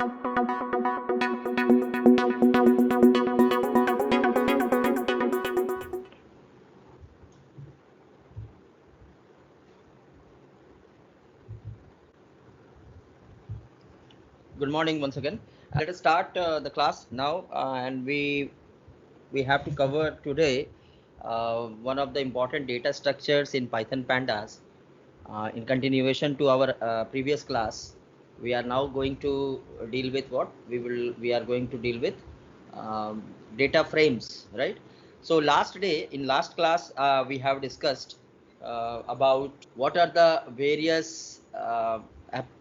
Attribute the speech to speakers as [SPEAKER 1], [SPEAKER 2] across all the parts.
[SPEAKER 1] Good morning once again. Let us start the class now, and we have to cover today one of the important data structures in Python Pandas. In continuation to our previous class, we are now going to deal with what we are going to deal with data frames, right? So in last class, we have discussed about what are the various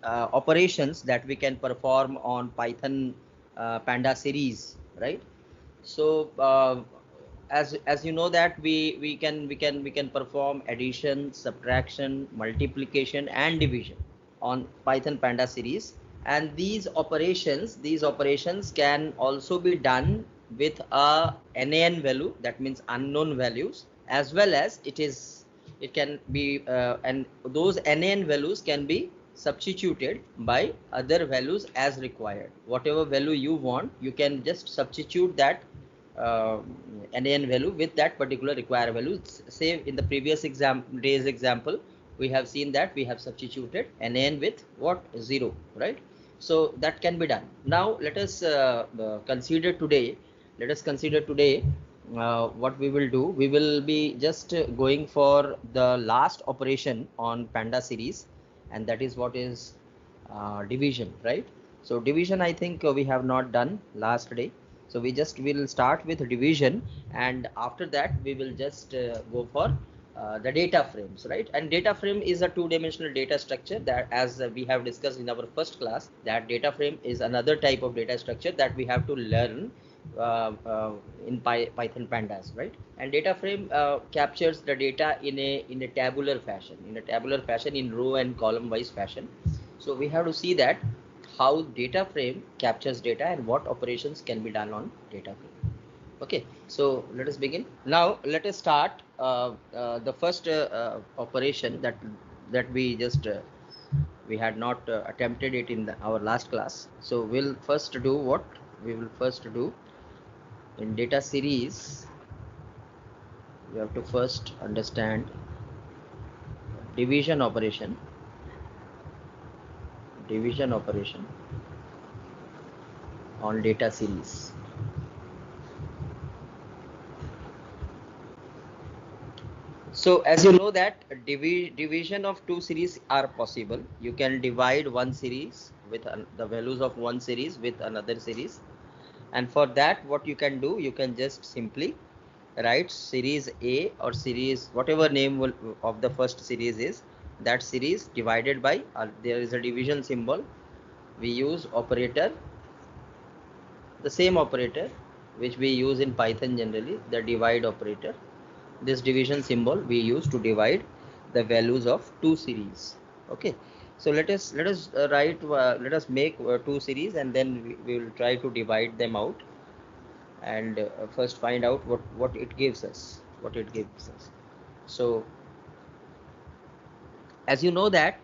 [SPEAKER 1] operations that we can perform on Python Panda series, right? So as you know that we can perform addition, subtraction, multiplication, and division on Python Panda series, and these operations can also be done with a nan value, that means unknown values, as well as it can be and those nan values can be substituted by other values as required. Whatever value you want, you can just substitute that uh, nan value with that particular required value. Say in the previous day's example, we have seen that we have substituted nan with what, 0, right? So that can be done. Now let us consider today. What we will do. We will be just going for the last operation on Panda series, and that is what is division, right? So division, I think we have not done last day. So we just will start with division, and after that we will just go for the data frames, right? And data frame is a two-dimensional data structure that, as we have discussed in our first class, that data frame is another type of data structure that we have to learn in Python Pandas, right? And data frame captures the data in a tabular fashion, in row and column wise fashion. So we have to see that how data frame captures data and what operations can be done on data frame. Okay, so let us begin. Now let us start the first operation that we just we had not attempted it in our last class. So we'll first do what we will first do in data series. We have to first understand division operation on data series. So as you know that division of two series are possible. You can divide one series with the values of one series with another series, and for that what you can do, you can just simply write series A or series whatever name of the first series is, that series divided by there is a division symbol. We use operator, the same operator which we use in Python generally, the divide operator. This division symbol we use to divide the values of two series. Okay, so let us let us make two series, and then we will try to divide them out, and first find out what it gives us. So as you know that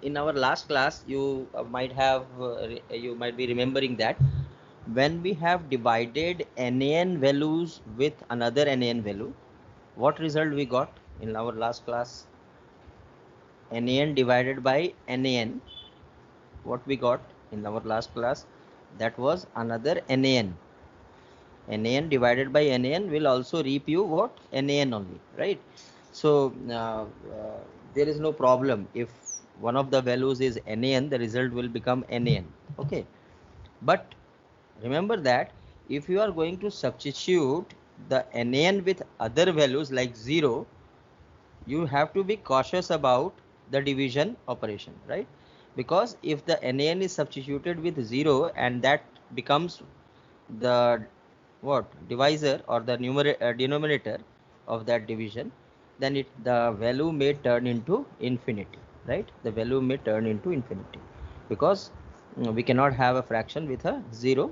[SPEAKER 1] in our last class, you might be remembering that when we have divided nan values with another nan value, what result we got in our last class? Nan divided by nan, what we got in our last class, that was another nan. Nan divided by nan will also reap you what? Nan only, right? So there is no problem. If one of the values is nan, the result will become nan. Okay, but remember that if you are going to substitute the nan with other values like 0, you have to be cautious about the division operation, right? Because if the nan is substituted with 0 and that becomes the what divisor or the denominator of that division, then the value may turn into infinity, right? The value may turn into infinity, because we cannot have a fraction with a 0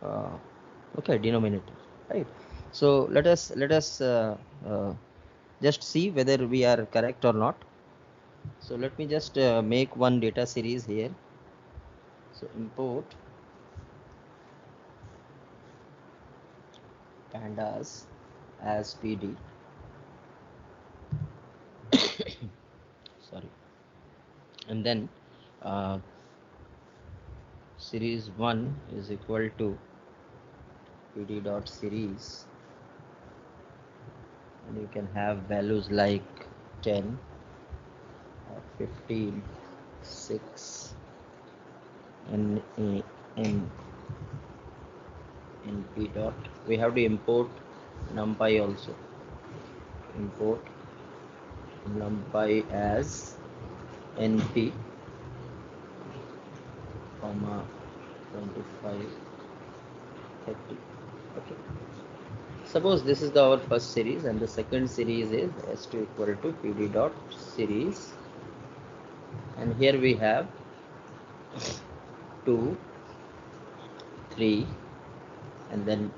[SPEAKER 1] uh, okay, denominator, right? So let us just see whether we are correct or not. So let me just make one data series here. So import pandas as PD. Sorry. And then uh, series 1 is equal to PD dot series, and you can have values like 10 or 15, 6, and in P dot. We have to import numpy also. Import numpy as np, comma 25, 30. Okay. Suppose this is our first series, and the second series is s2 equal to PD dot series, and here we have 2, 3, and then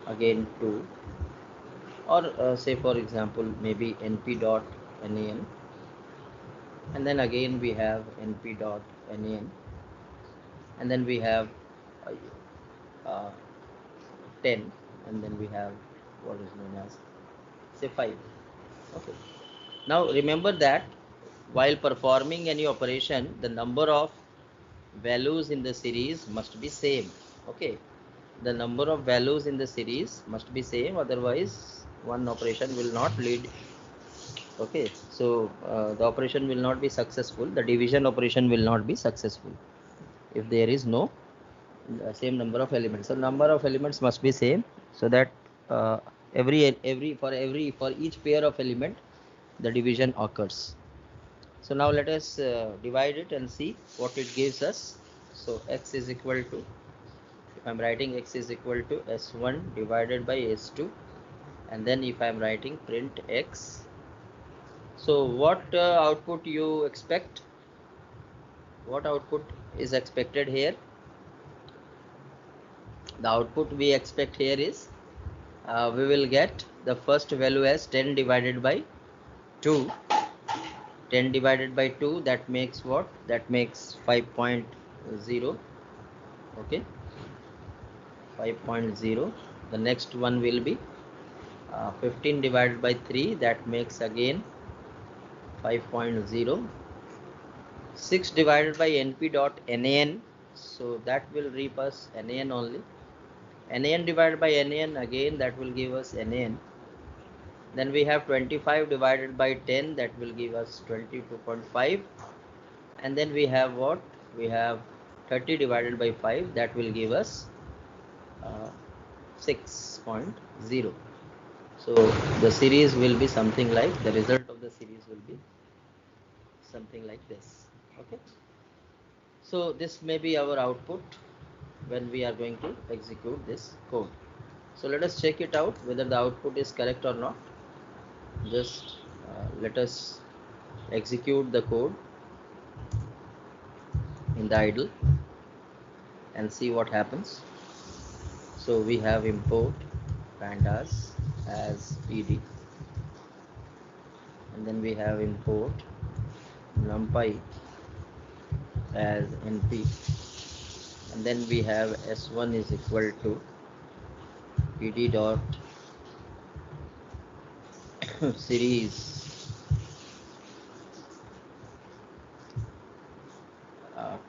[SPEAKER 1] again 2, or say for example maybe np dot nan, and then again we have np dot nan, and then we have uh, 10, and then we have what is known as say 5. Okay. Now remember that while performing any operation, the number of values in the series must be same. Okay, the number of values in the series must be same, otherwise one operation will not lead. Okay, so the operation will not be successful, the division operation will not be successful if there is no same number of elements. So number of elements must be same, so that for each pair of element the division occurs. So now let us divide it and see what it gives us. So x is equal to, if I'm writing x is equal to s1 divided by s2, and then if I'm writing print x, so what output you expect? What output is expected here? The output we expect here is we will get the first value as 10 divided by 2. 10 divided by 2, that makes what? That makes 5.0. Okay, 5.0. The next one will be 15 divided by 3, that makes again 5.0. 6 divided by np dot nan, so that will reap us nan only. Nan divided by nan, again that will give us nan. Then we have 25 divided by 10, that will give us 22.5. And then we have what? We have 30 divided by 5, that will give us 6.0. So the series will be something like, the result of the series will be something like this. Okay. So this may be our output when we are going to execute this code. So let us check it out whether the output is correct or not. Just let us execute the code in the idle and see what happens. So we have import pandas as PD, and then we have import numpy as np, and then we have s1 is equal to PD dot series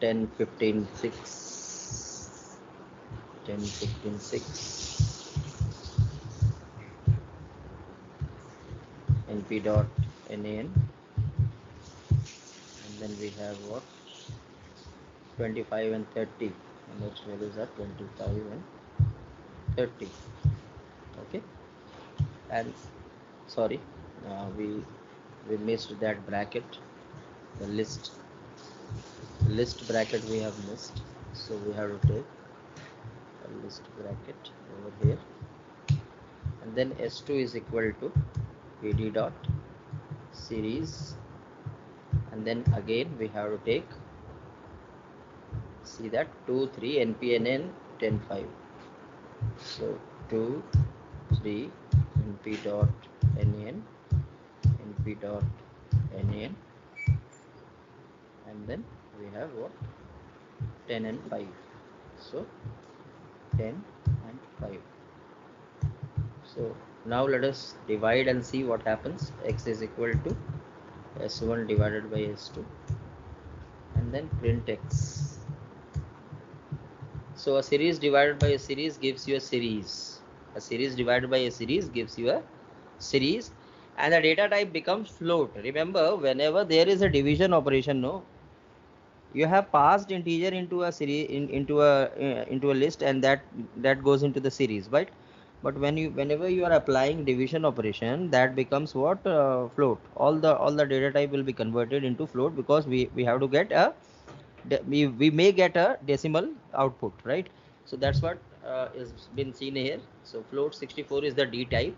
[SPEAKER 1] 10, 15, 6, 10, 15, 6, np dot nan, and then we have what? 25 and 30, and its values are 25 and 30. Okay, and sorry, we missed that bracket, the list bracket we have missed, so we have to take a list bracket over here, and then s2 is equal to PD dot series, and then again we have to take, see that 2, 3 npnn 10, 5. So 2, 3 np dot nan, np dot nan, and then we have what? 10 and 5. So 10 and 5. So now let us divide and see what happens. X is equal to S1 divided by S2, and then print X. So a series divided by a series gives you a series. A series divided by a series gives you a series, and the data type becomes float. Remember, whenever there is a division operation, no, you have passed integer into a series into a list, and that goes into the series, right? But whenever you are applying division operation, that becomes what, float. All the data type will be converted into float, because we have to get a we may get a decimal output, right? So that's what is been seen here. So float 64 is the D type,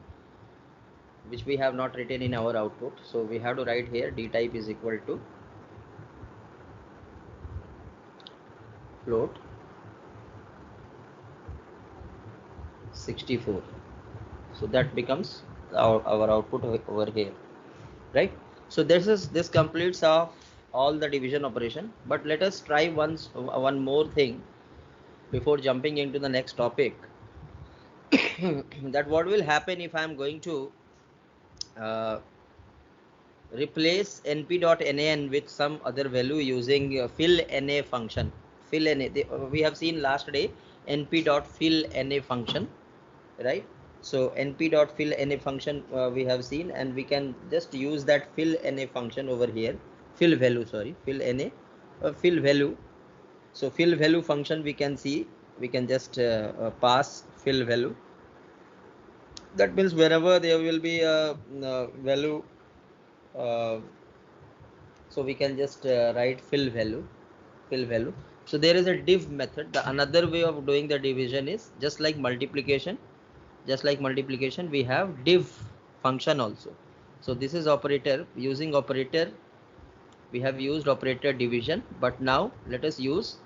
[SPEAKER 1] which we have not written in our output. So we have to write here D type is equal to float 64. So that becomes our output over here, right? So this completes of all the division operation. But let us try one more thing before jumping into the next topic. That what will happen if I am going to uh, replace np.nan with some other value using fill na function. Fill na, we have seen last day np.fill na function, right? So np.fill na function we have seen, and we can just use that fill na function over here. Fill value, sorry, fill na, fill value. So fill value function, we can see, we can just pass fill value. That means wherever there will be a value, so we can just write fill value. So there is a div method. The another way of doing the division is just like multiplication. We have div function also. So this is operator. Using operator, we have used operator division, but now let us use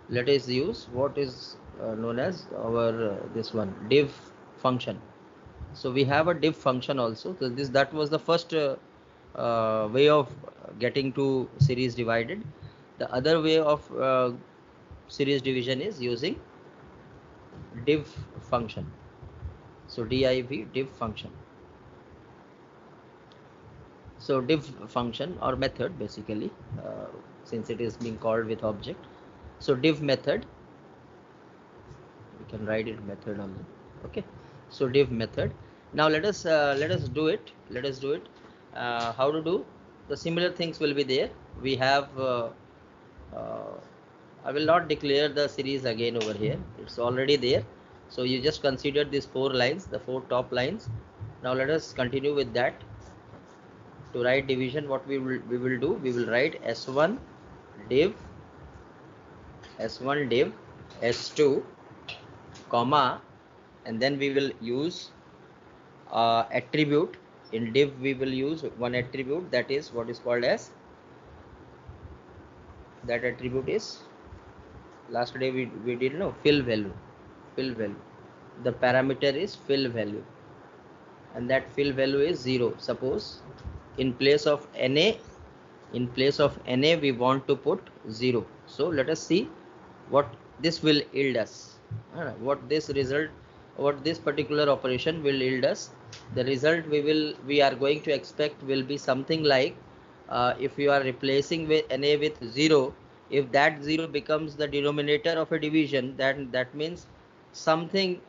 [SPEAKER 1] what is known as our this one, div function. So we have a div function also. So that was the first way of getting to series divided. The other way of series division is using div function. So div function. So div function or method, basically, since it is being called with object. So div method, we can write it method only. Okay. So div method. Now let us do it. How to do? The similar things will be there. We have I will not declare the series again over here. It's already there. So you just consider these 4 lines, the 4 top lines. Now let us continue with that. To write division, what we will do, we will write s1 div s2 comma, and then we will use attribute. In div we will use one attribute, that is what is called as, that attribute is, last day we did know, fill value. The parameter is fill value, and that fill value is 0. Suppose in place of na we want to put 0. So let us see what this will yield us, what this particular operation will yield us. The result we are going to expect will be something like, if you are replacing with na with 0, if that 0 becomes the denominator of a division, then that means something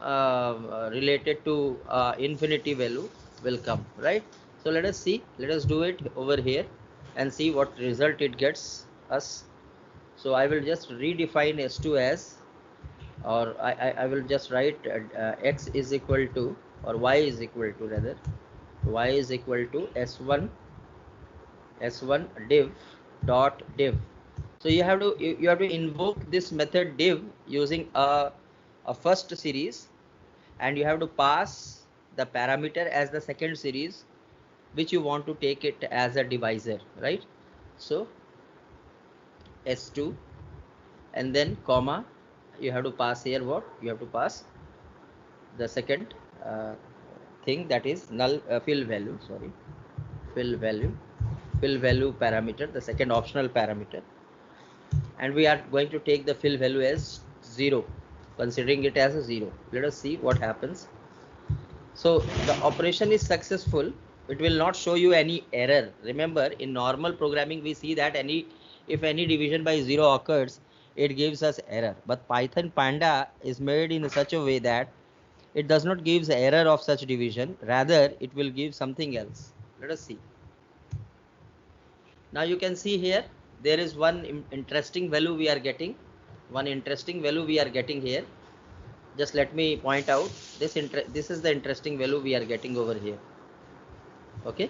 [SPEAKER 1] related to infinity value will come, right? So let us see, let us do it over here and see what result it gets us. So I will just redefine s2 as, or I will just write x is equal to, or y is equal to, rather, y is equal to s1 div dot div. So you have to invoke this method div using a first series, and you have to pass the parameter as the second series, which you want to take it as a divisor, right? So s2, and then comma, you have to pass here what, you have to pass the second thing, that is null fill value parameter, the second optional parameter, and we are going to take the fill value as 0, considering it as a 0. Let us see what happens. So the operation is successful. It will not show you any error. Remember, in normal programming, we see that if any division by 0 occurs, it gives us error. But Python Panda is made in such a way that it does not give error of such division. Rather, it will give something else. Let us see. Now you can see here, there is one interesting value we are getting. One interesting value we are getting here. Just let me point out this is the interesting value we are getting over here. Okay,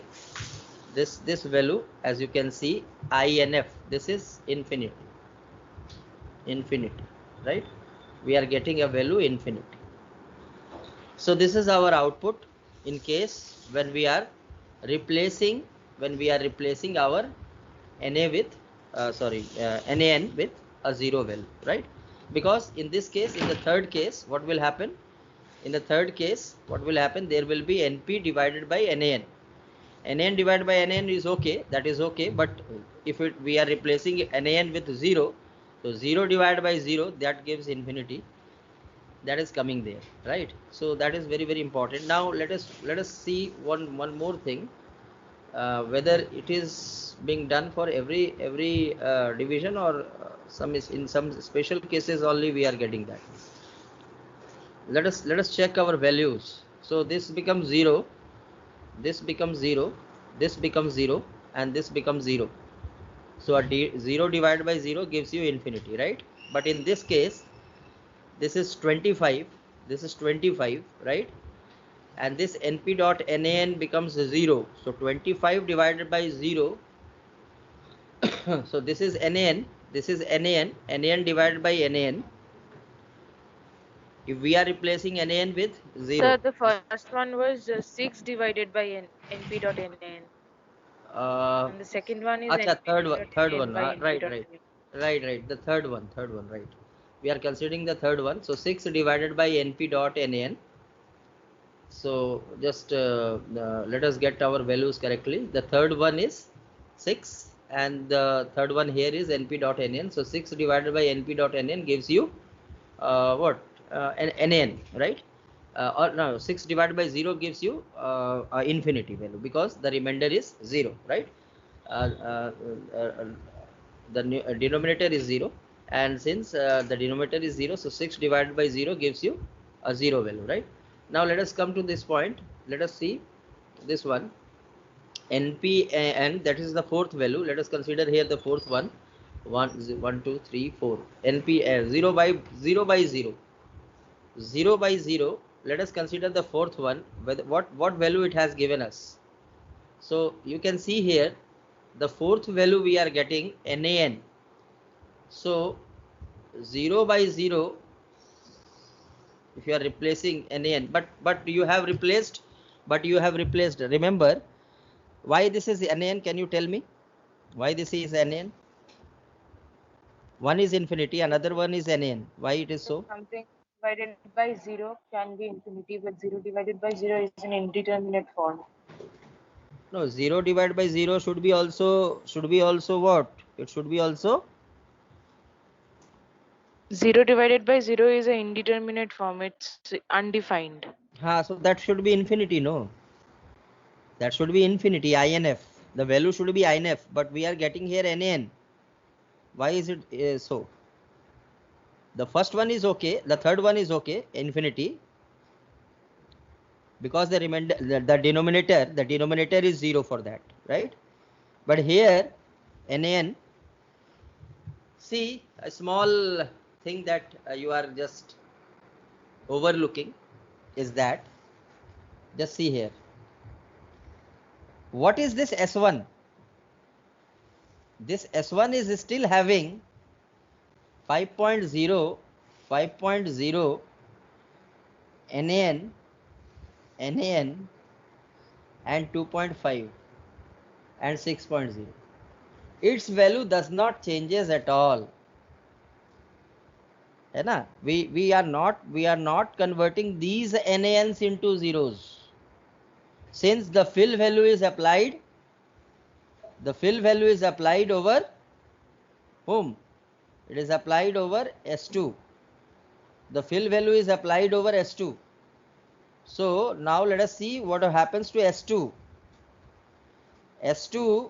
[SPEAKER 1] this value, as you can see, INF, this is infinity, right? We are getting a value infinity. So this is our output in case when we are replacing our NA with NaN with a 0 value, right? Because in this case, in the third case, what will happen? In the third case, what will happen? There will be NP divided by NaN. NaN divided by NaN is okay, that is okay, but if we are replacing NaN with 0, so 0 divided by 0, that gives infinity. That is coming there, right? So that is very, very important. Now let us see one more thing, whether it is being done for every division, or in some special cases only we are getting that. Let us check our values. So this becomes 0, this becomes 0, this becomes 0, and this becomes 0. So a 0 divided by 0 gives you infinity, right? But in this case, this is 25, this is 25, right? And this np dot nan becomes 0. So 25 divided by 0. So this is nan, this is nan divided by nan. If we are replacing nan with 0.
[SPEAKER 2] Sir, the first one was 6 divided by np dot nan. And the second one is
[SPEAKER 1] Acha,
[SPEAKER 2] third one by
[SPEAKER 1] right,
[SPEAKER 2] np dot
[SPEAKER 1] right,
[SPEAKER 2] nan.
[SPEAKER 1] right. The third one, right. We are considering the third one. So 6 divided by np dot nan. So just let us get our values correctly. The third one is 6, and the third one here is np dot nan. So 6 divided by np dot nan gives you what? Nan, right? Or no, 6 divided by 0 gives you infinity value, because the remainder is 0, right? Uh, uh, uh, the denominator is 0, and since the denominator is 0, so 6 divided by 0 gives you a 0 value, right? Now let us come to this point. Let us see this one, np, and that is the fourth value. Let us consider here the fourth one. 1 2 3 4 np 0 by 0 by 0, 0 by 0. Let us consider the fourth one, what value it has given us. So you can see here the fourth value we are getting nan. So 0 by 0, if you are replacing nan, but you have replaced, remember, why this is nan? Can you tell me why this is nan? One is infinity, another one is nan. Why it is so?
[SPEAKER 2] Something divided by 0 can be infinity, but 0 divided by 0 is an indeterminate form.
[SPEAKER 1] No, 0 divided by 0 should be also what? It should be also
[SPEAKER 2] 0 divided by 0 is an indeterminate form. It's undefined.
[SPEAKER 1] so that should be infinity, no? That should be infinity, inf. The value should be inf, but we are getting here nan. Why is it so? The first one is okay, the third one is okay, infinity, because the remainder, the denominator is 0 for that, right? But here nan, see a small thing that you are just overlooking is that, just see here, what is this s1? This s1 is still having 5.0 nan and 2.5 and 6.0. Its value does not changes at all, है ना? We are not converting these nans into zeros. Since the fill value is applied, over whom? It is applied over s2. The fill value is applied over s2. So now let us see what happens to S2. S2,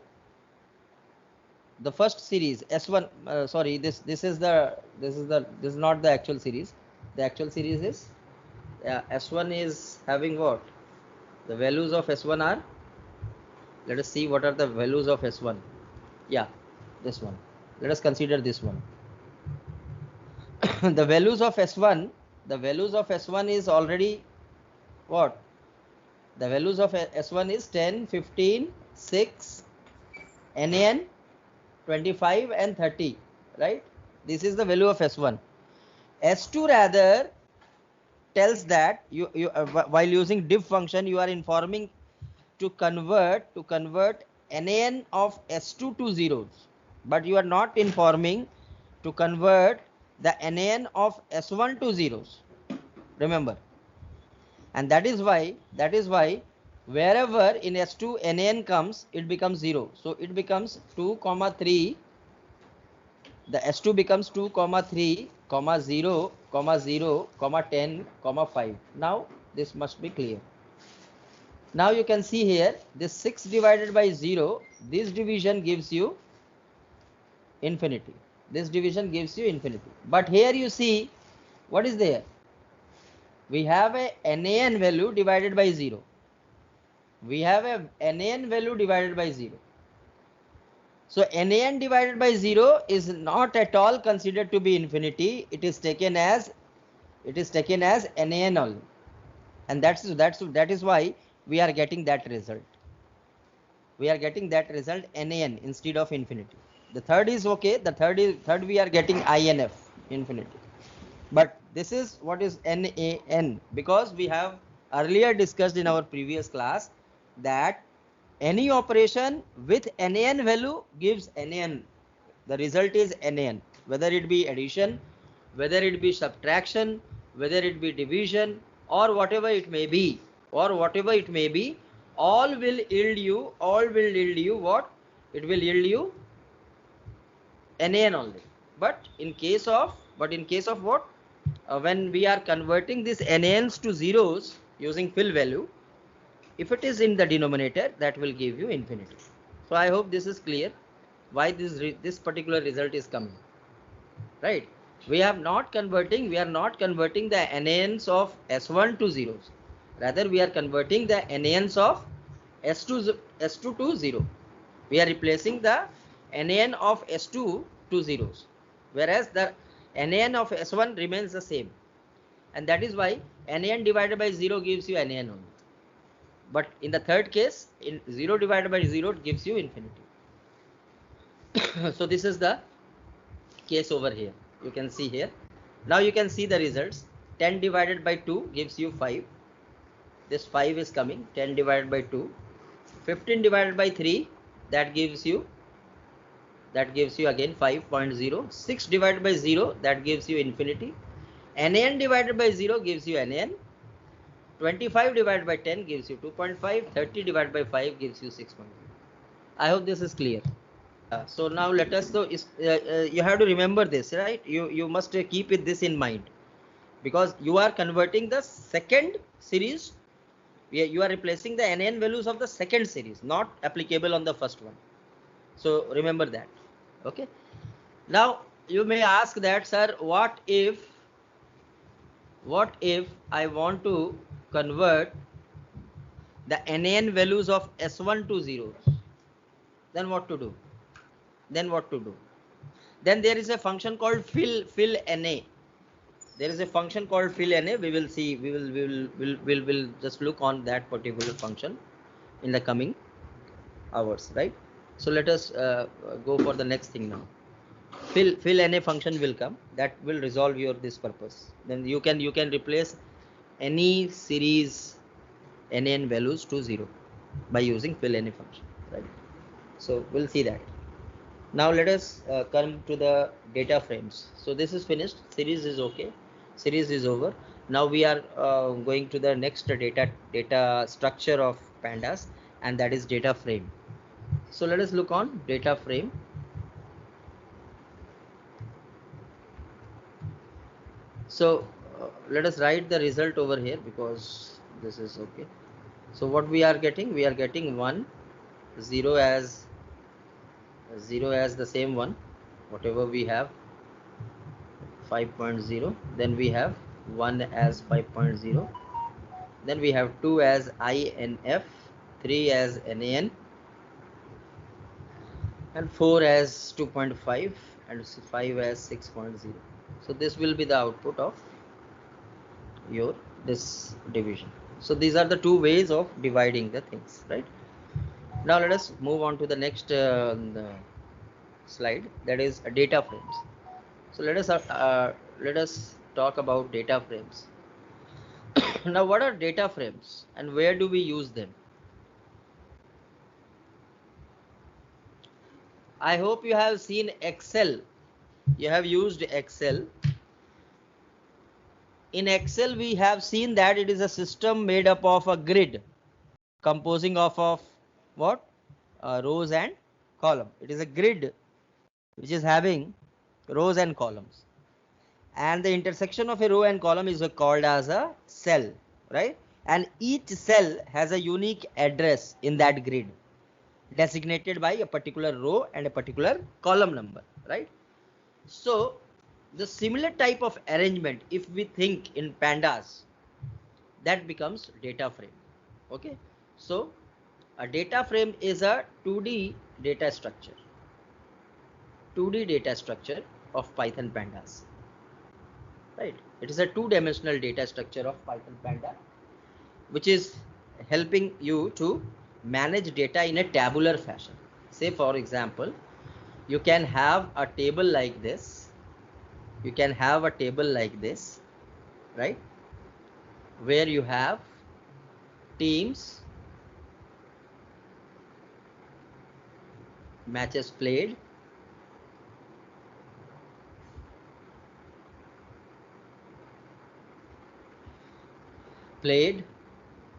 [SPEAKER 1] the first series S1. Sorry, this is not the actual series. The actual series is S1 is having what? The values of S1 are. Let us see what are the values of S1. Yeah, this one. Let us consider this one. The values of S1. The values of S1 is already what? The values of S1 is 10, 15, 6, NaN, 25 and 30, right? This is the value of S1. S2 rather tells that while using diff function, you are informing to convert NaN of S2 to zeros, but you are not informing to convert the NaN of S1 to zeros. Remember, and that is why wherever in S2 NaN comes, it becomes 0. So it becomes 2, 3. The S2 becomes 2, 3, 0, 0, 10, 5. Now this must be clear. Now you can see here, this 6 divided by 0, this division gives you infinity. This division gives you infinity. But here you see, what is there? We have a NaN value divided by 0. We have a NaN value divided by 0. So NaN divided by 0 is not at all considered to be infinity. It is taken as NaN only. And that is why we are getting that result. We are getting that result NaN instead of infinity. The third is okay. The third we are getting INF, infinity. But this is what is NaN, because we have earlier discussed in our previous class that any operation with NaN value gives NaN. The result is NaN, whether it be addition, whether it be subtraction, whether it be division, or whatever it may be, all will yield you what? It will yield you NaN only. But in case of what? When we are converting these NaNs to zeros using fill value, if it is in the denominator, that will give you infinity. So I hope this is clear why this particular result is coming, right? We are not converting the NaNs of S1 to zeros. Rather, we are converting the NaNs of S2 to 0. We are replacing the NaN of S2 to zeros, whereas the NaN of S1 remains the same. And that is why NaN divided by 0 gives you NaN only. But in the third case, in 0 divided by 0 gives you infinity. So this is the case over here. You can see here. Now you can see the results. 10 divided by 2 gives you 5. This 5 is coming. 10 divided by 2. 15 divided by 3, that gives you again 5.0. 6 divided by 0, that gives you infinity. NaN divided by 0 gives you NaN. 25 divided by 10 gives you 2.5. 30 divided by 5 gives you 6.5. I hope this is clear. So now let us you have to remember this, right? You must keep this in mind, because you are converting the second series. You are replacing the NaN values of the second series, not applicable on the first one. So remember that. Okay. Now you may ask that, sir, what if I want to convert the NaN values of S1 to zeros? Then what to do? Then there is a function called fill NA. There is a function called fill NA. We will see. We will just look on that particular function in the coming hours, right? So let us go for the next thing now. Fill NA function will come. That will resolve your this purpose. Then you can replace any series NaN values to 0 by using fill NA function, right? So we'll see that. Now let us come to the data frames. So this is finished. Series is okay. Series is over. Now we are going to the next data structure of pandas, and that is data frame. So let us look on data frame. So let us write the result over here, because This is okay. So what we are getting? We are getting 1, 0 as the same one, whatever we have, 5.0. Then we have 1 as 5.0. Then we have 2 as INF, 3 as NAN, and 4 as 2.5, and 5 as 6.0. So this will be the output of your this division. So these are the two ways of dividing the things, right? Now let us move on to the next slide, that is data frames. So let us talk about data frames. Now what are data frames and where do we use them? I hope you have seen Excel. You have used Excel. In Excel we have seen that it is a system made up of a grid composing of what? Rows and column. It is a grid which is having rows and columns, and the intersection of a row and column is called as a cell, right? And each cell has a unique address in that grid designated by a particular row and a particular column number, right? So the similar type of arrangement, if we think in pandas, that becomes data frame. Okay, so a data frame is a 2D data structure, 2D data structure of Python pandas, right? It is a two-dimensional data structure of Python panda, which is helping you to manage data in a tabular fashion. Say for example, you can have a table like this, you can have a table like this, right, where you have teams, matches played,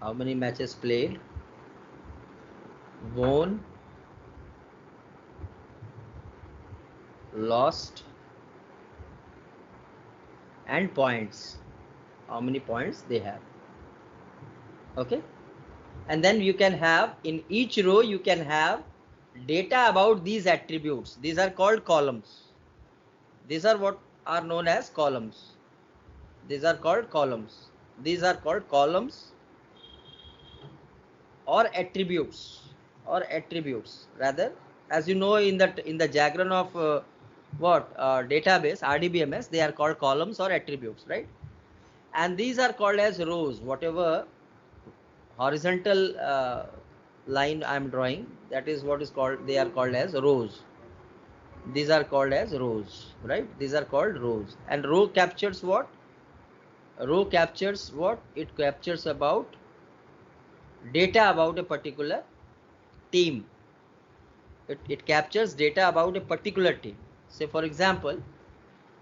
[SPEAKER 1] how many matches played, won, lost, and points, how many points they have. Okay, and then you can have in each row you can have data about these attributes. These are called columns. These are what are known as columns. These are called columns. These are called columns or attributes, rather. As you know, in the diagram of database RDBMS, they are called columns or attributes, right? And these are called as rows. Whatever horizontal line I am drawing, that is what is called, they are called as rows. These are called as rows, right? These are called rows. And row captures what? Row captures what? It captures about data about a particular team. It captures data about a particular team. Say for example,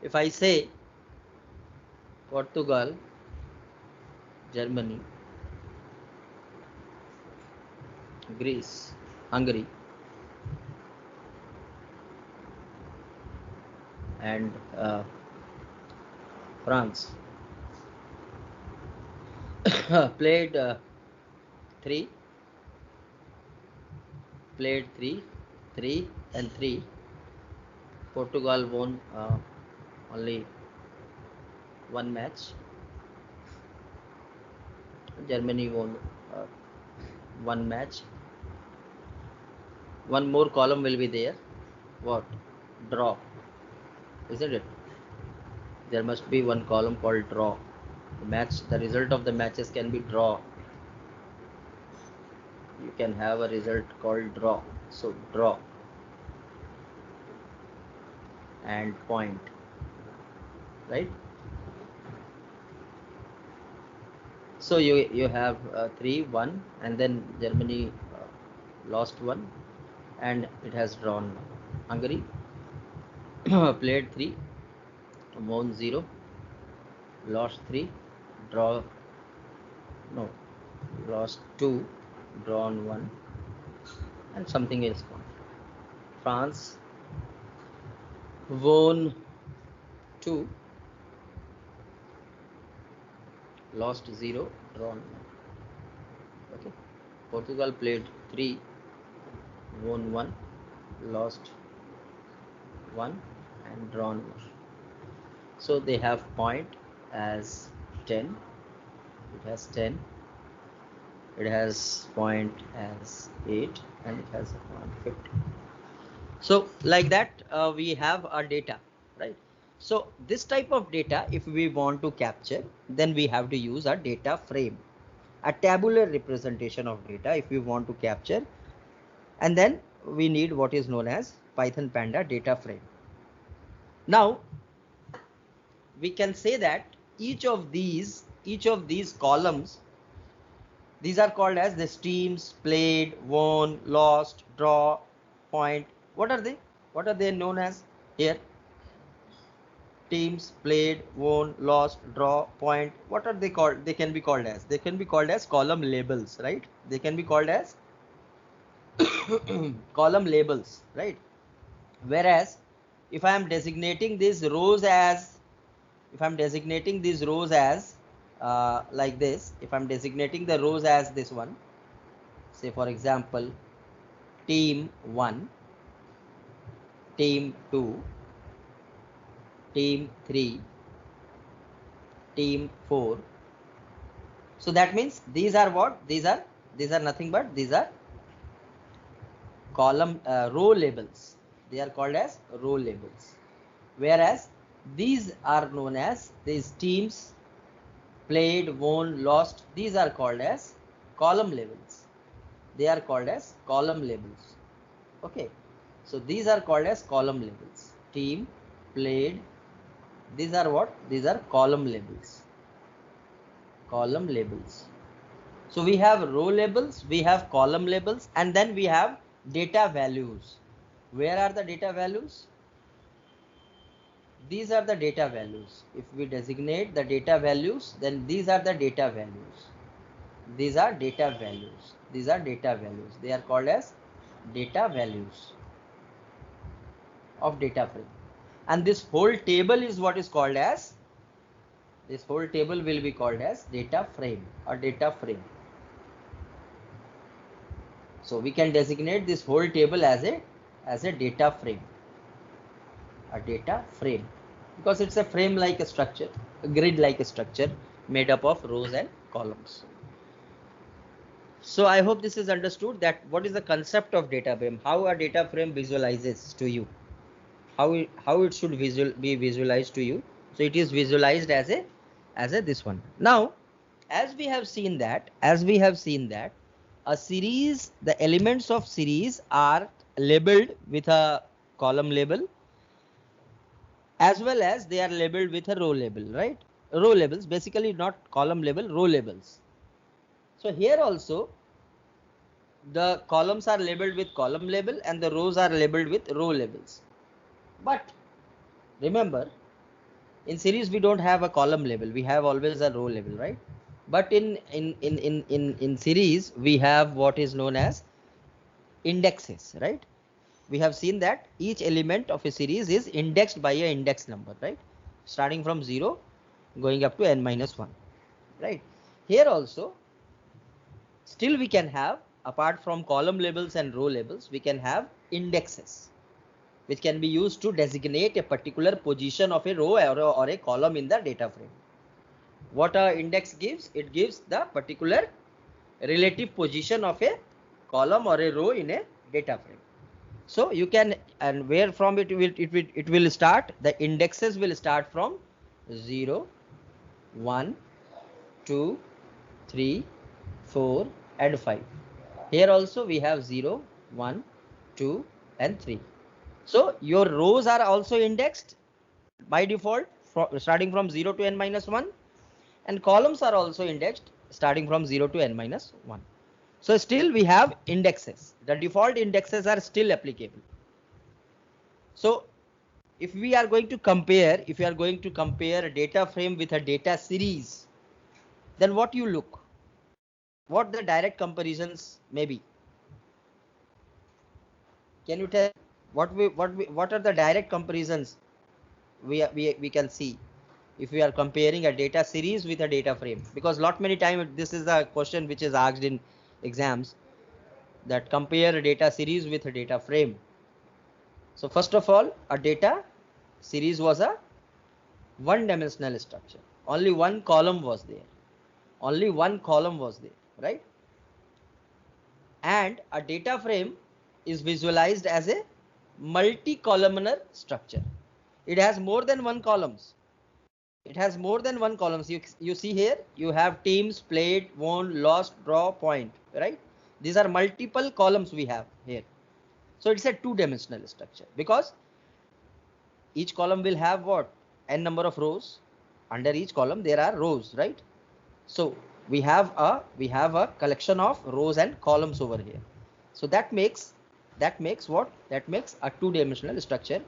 [SPEAKER 1] if I say Portugal, Germany, Greece, Hungary, and France played 3, 3, and 3. Portugal won only one match. Germany won one match. One more column will be there. What? Draw. Isn't it? There must be one column called draw. The result of the matches can be draw. You can have a result called draw. So draw and point, right? So you have 3, 1, and then Germany lost 1, and it has drawn. Hungary played 3, won 0, lost 3, draw, no, lost 2, drawn 1, and something else. France won 2, lost 0, drawn 1. Okay, Portugal played 3, won 1, lost 1 and drawn 1. So they have point as 10. It has 10. It has point as 8 and it has a point 50. So like that we have our data, right? So this type of data, if we want to capture, then we have to use a data frame, a tabular representation of data if we want to capture, and then we need what is known as Python Panda data frame. Now we can say that each of these columns, these are called as the teams, played, won, lost, draw, point. What are they? What are they known as here? Teams, played, won, lost, draw, point. What are they called? They can be called as. They can be called as column labels, right? They can be called as column labels, right? Whereas if I am designating these rows as, like this, if I'm designating the rows as this one, say for example, team 1, team 2, team 3, team 4. So that means these are what? These are nothing but these are column row labels. They are called as row labels. Whereas these are known as these teams, played, won, lost. These are called as column labels. They are called as column labels. Okay. So these are called as column labels. Team, played. These are what? These are column labels. Column labels. So we have row labels, we have column labels, and then we have data values. Where are the data values? These are the data values. If we designate the data values, then these are the data values. These are data values. These are data values. They are called as data values of data frame. And this whole table is what is called as, this whole table will be called as data frame or data frame. So we can designate this whole table as a data frame. A data frame, because it's a frame like a structure, a grid like a structure made up of rows and columns. So I hope this is understood, that what is the concept of data frame, how a data frame visualizes to you, how it should be visualized to you. So it is visualized as a this one. Now as we have seen that a series, the elements of series are labeled with a column label, as well as they are labeled with a row label, right? Row labels, basically not column label, row labels. So here also the columns are labeled with column label and the rows are labeled with row labels. But remember, in series we don't have a column label, we have always a row label, right? But in series we have what is known as indexes, right? We have seen that each element of a series is indexed by a index number, right? Starting from 0 going up to n-1, right? Here also still we can have, apart from column labels and row labels, we can have indexes, which can be used to designate a particular position of a row or a column in the data frame. What a index gives? It gives the particular relative position of a column or a row in a data frame. So you can, and where from it will start, the indexes will start from 0, 1, 2, 3, 4 and 5. Here also we have 0, 1, 2 and 3. So your rows are also indexed by default starting from 0 to n-1, and columns are also indexed starting from 0 to n-1. So still we have indexes. The default indexes are still applicable. So if we are going to compare, a data frame with a data series, then what you look? What the direct comparisons may be? Can you tell what are the direct comparisons we can see if we are comparing a data series with a data frame? Because lot many times this is the question which is asked in exams that compare a data series with a data frame. So first of all, a data series was a one-dimensional structure. Only one column was there. Only one column was there, right? And a data frame is visualized as a multi-columnar structure. It has more than one columns. It has more than one columns. You see here, you have teams, played, won, lost, draw, point, right? These are multiple columns we have here. So it's a two-dimensional structure because each column will have what? N number of rows. Under each column there are rows, right? So we have a collection of rows and columns over here. So that makes what? That makes a two-dimensional structure.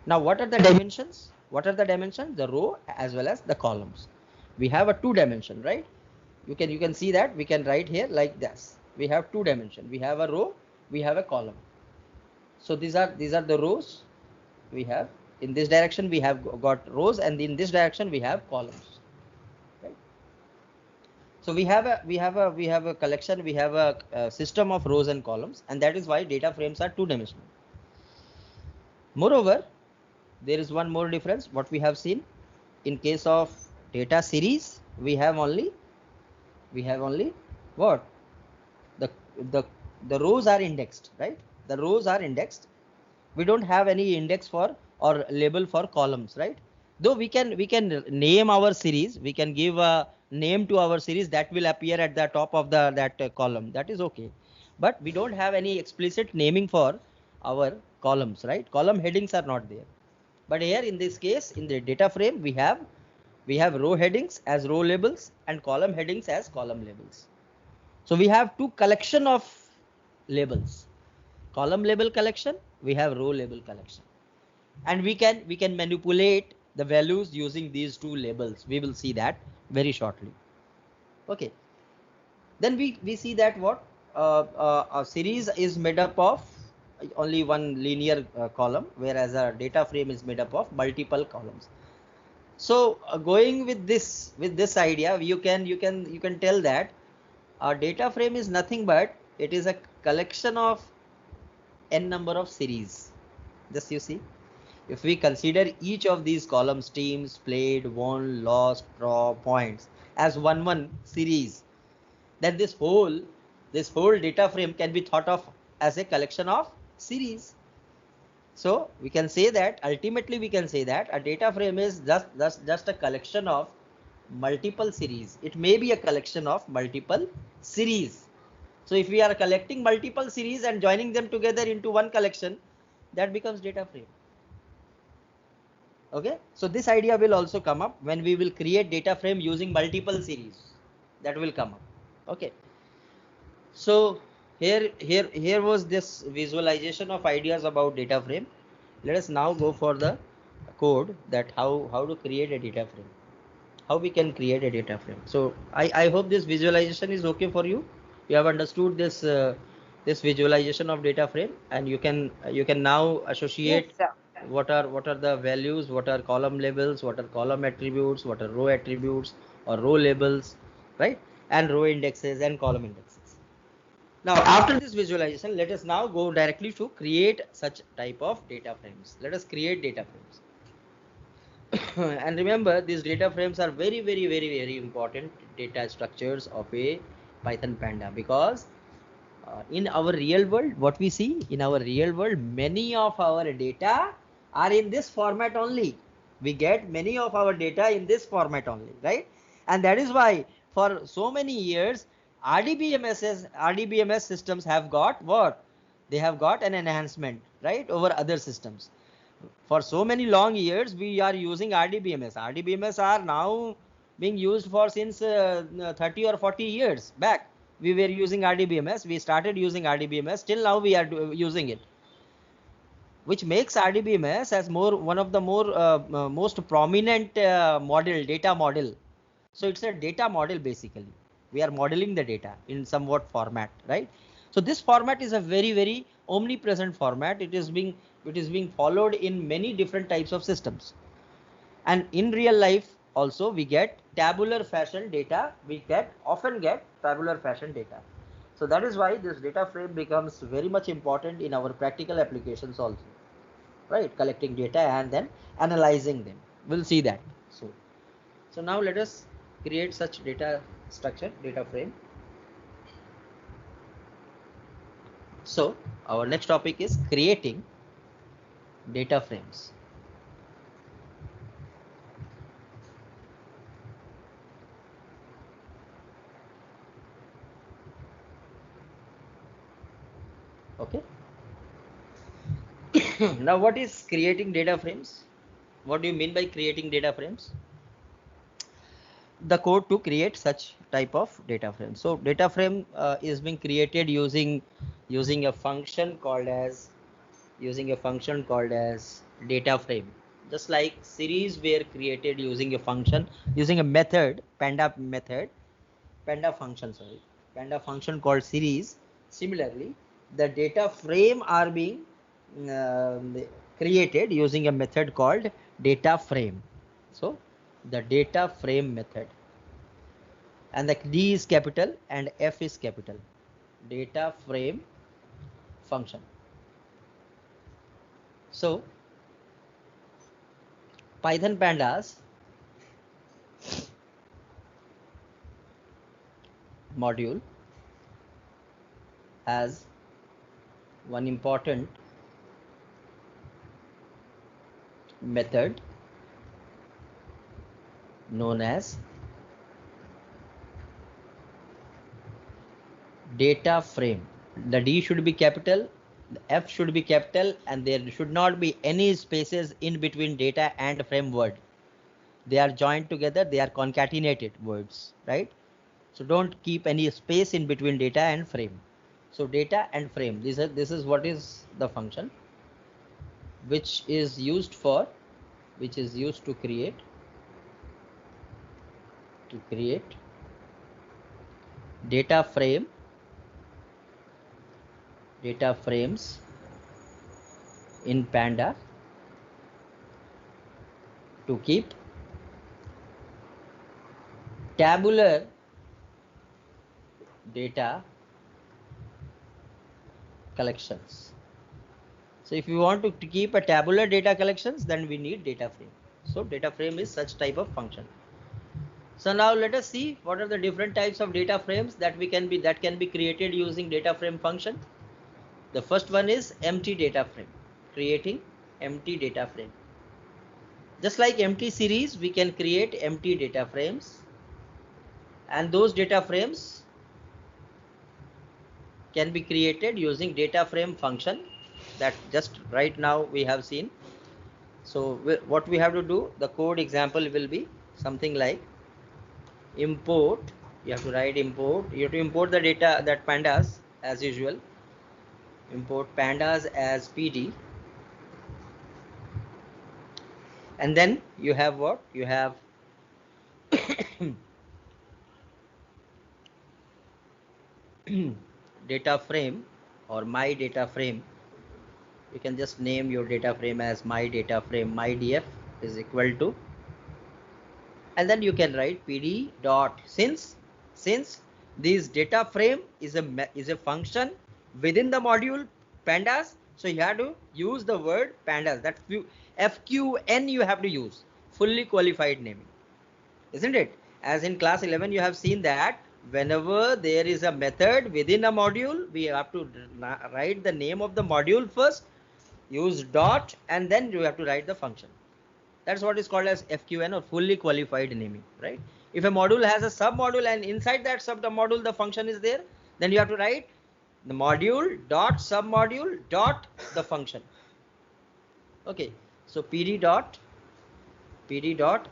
[SPEAKER 1] Now what are the dimensions? What are the dimensions? The row as well as the columns. We have a two dimension, right? You can see that we can write here like this. We have two dimension. We have a row, we have a column. So these are the rows we have. In this direction we have got rows, and in this direction we have columns. Right? So we have a collection, we have a system of rows and columns, and that is why data frames are two dimensional. Moreover, there is one more difference. What we have seen in case of data series, we have only what? The rows are indexed, right? The rows are indexed. We don't have any index for or label for columns, right? Though we can name our series, we can give a name to our series that will appear at the top of that column. That is okay, but we don't have any explicit naming for our columns, right? Column headings are not there. But here in this case, in the data frame, we have row headings as row labels and column headings as column labels. So we have two collection of labels, column label collection, we have row label collection, and we can manipulate the values using these two labels. We will see that very shortly. Okay, then we see that what a series is made up of only one linear column, whereas a data frame is made up of multiple columns. So going with this idea, you can tell that a data frame is nothing but it is a collection of n number of series. Just you see, if we consider each of these columns, teams, played, won, lost, draw, points, as one series, then this whole data frame can be thought of as a collection of series. So we can say that ultimately we can say that a data frame is just a collection of multiple series. It may be a collection of multiple series. So if we are collecting multiple series and joining them together into one collection, that becomes data frame. Okay, so this idea will also come up when we will create data frame using multiple series. That will come up. Okay, so here was this visualization of ideas about data frame. Let us now go for the code, that how to create a data frame, how we can create a data frame. So I hope this visualization is okay for you. You have understood this this visualization of data frame, and you can now associate.
[SPEAKER 2] Yes,
[SPEAKER 1] What are the values, what are column labels, what are column attributes, what are row attributes or row labels, right? And row indexes and column indexes. Now after this visualization, let us now go directly to create such type of data frames. Let us create data frames. And remember, these data frames are very important data structures of a Python Panda, because in our real world, what we see in our real world, many of our data are in this format only. We get many of our data in this format only, right? And that is why for so many years RDBMS systems have got what? They have got an enhancement, right, over other systems. For so many long years we are using RDBMS. RDBMS are now being used for since 30 or 40 years back. We were using RDBMS. We started using RDBMS. Till now we are using it, which makes RDBMS as one of the most prominent data model. So it's a data model basically. We are modeling the data in somewhat format, right? So this format is a very omnipresent format. It is being followed in many different types of systems. And in real life also we get tabular fashion data. We often get tabular fashion data. So that is why this data frame becomes very much important in our practical applications also, right? Collecting data and then analyzing them. We'll see that soon. So now let us create such data structure, data frame. So our next topic is creating data frames. Okay. Now what is creating data frames? What do you mean by creating data frames? The code to create such type of data frame. So data frame is being created using a function called as data frame. Just like series were created using a function, using a method, panda function called series. Similarly, the data frame are being created using a method called data frame. So the data frame method, and the D is capital and F is capital, data frame function. So Python pandas module has one important method known as data frame. The D should be capital, the F should be capital, and there should not be any spaces in between data and frame word. They are joined together, they are concatenated words, right? So don't keep any space in between data and frame. So data and frame, this is what is the function which is used to create data frames in Panda to keep tabular data collections. So if you want to keep a tabular data collections, then we need data frame. So data frame is such type of function. So now let us see what are the different types of data frames that can be created using data frame function. The first one is empty data frame, creating empty data frame. Just like empty series, we can create empty data frames, and those data frames can be created using data frame function that just right now we have seen. So what we have to do, the code example will be something like import. You have to write import. You have to import the data, that pandas as usual. Import pandas as PD, and then you have what? You have data frame or my data frame. You can just name your data frame as my data frame, my df is equal to, and then you can write PD dot since this data frame is a function within the module pandas, so you have to use the word pandas. That FQN you have to use, fully qualified naming, isn't it? As in class 11 you have seen that whenever there is a method within a module, we have to write the name of the module first, use dot, and then you have to write the function. That's what is called as FQN, or fully qualified naming, right? If a module has a submodule and inside that submodule the function is there, then you have to write the module dot submodule dot the function. Okay, so PD dot,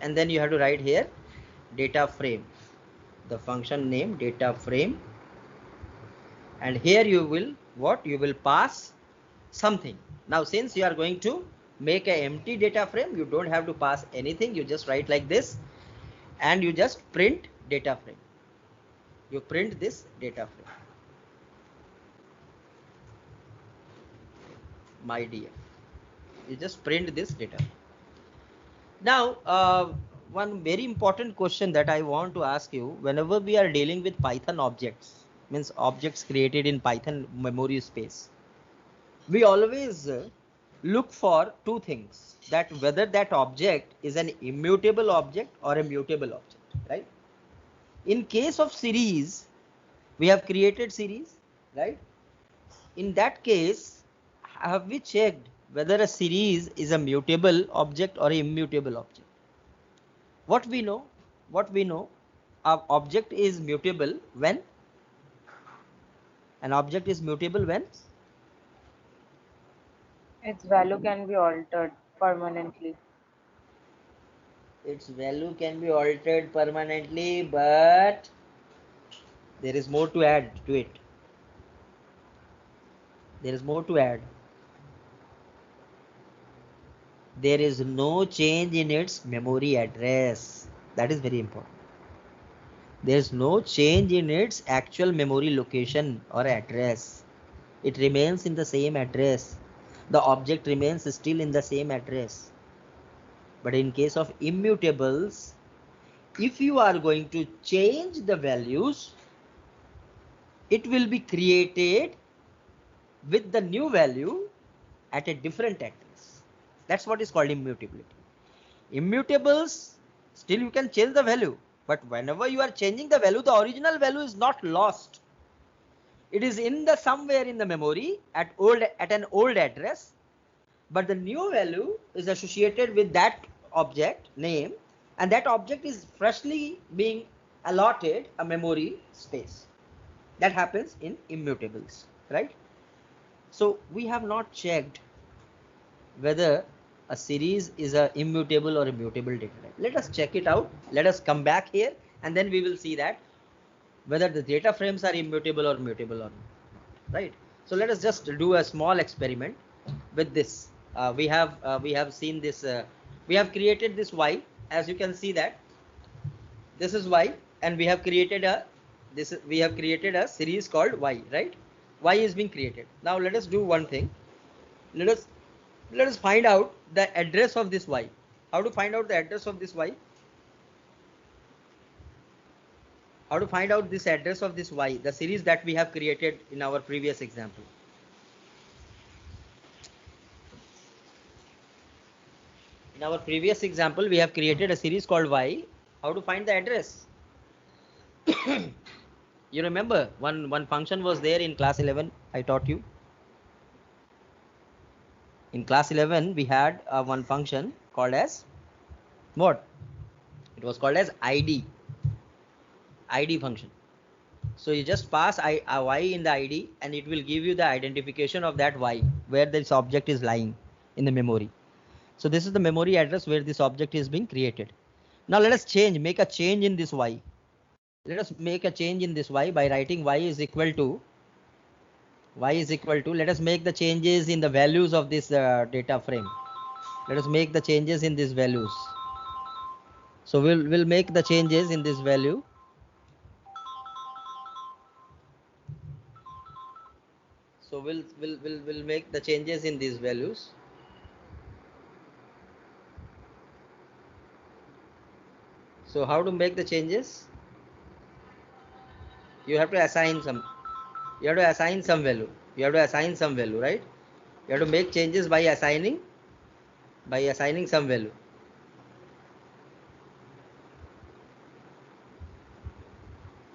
[SPEAKER 1] and then you have to write here data frame, the function name data frame, and here you will you will pass something. Now since you are going to make an empty data frame, you don't have to pass anything, you just write like this and you just print data frame. You print this data frame, my df, you just print this data. Now one very important question that I want to ask you, whenever we are dealing with Python objects, means objects created in Python memory space, we always look for two things, that whether that object is an immutable object or a mutable object, right? In case of series, we have created series, right? In that case, have we checked whether a series is a mutable object or a immutable object? What we know, our object is mutable when an object is mutable when
[SPEAKER 2] Its value can be altered permanently.
[SPEAKER 1] its value can be altered permanently, but there is more to add to it. There is more to add. There is no change in its memory address. That is very important. There is no change in its actual memory location or address. It remains in the same address. The object remains still in the same address. But in case of immutables, if you are going to change the values, it will be created with the new value at a different address. That's what is called immutability. Immutables, still you can change the value, but whenever you are changing the value, the original value is not lost. It is in the somewhere in the memory at an old address, but the new value is associated with that object name, and that object is freshly being allotted a memory space. That happens in immutables, right? So we have not checked whether a series is a immutable or a mutable data type. Let us check it out. Let us come back here, and then we will see that whether the data frames are immutable or mutable or not, right? So let us just do a small experiment with this. We have seen this. We have created this y. As you can see that this is y, and we have created a series called y, right? Y is being created. Now let us do one thing. Let us find out the address of this y. How to find out the address of this y? How to find out this address of this y, the series that we have created in our previous example? In our previous example, we have created a series called y. How to find the address? You remember one function was there in class 11. I taught you. In class 11, we had one function called as what? It was called as id function. So you just pass a y in the id, and it will give you the identification of that y, where this object is lying in the memory. So this is the memory address where this object is being created. Now let us make a change in this y. Let us make a change in this y by writing y is equal to, let us make the changes in the values of this data frame. Let us make the changes in these values. So we'll make the changes in this value. So we'll make the changes in these values. So how to make the changes? You have to assign some. You have to assign some value. Right? You have to make changes by assigning some value.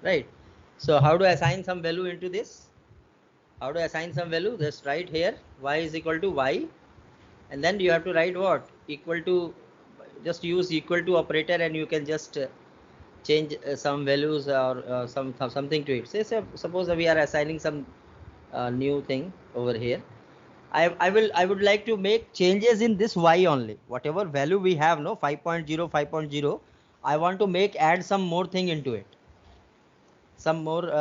[SPEAKER 1] Right? So how to assign some value into this? How to assign some value? Just write here y is equal to y, and then you have to write what? Equal to, just use equal to operator, and you can just change some values or something to it. Say suppose we are assigning some new thing over here. I would like to make changes in this y only. Whatever value we have, no, 5.0, 5.0, I want to add some more thing into it, some more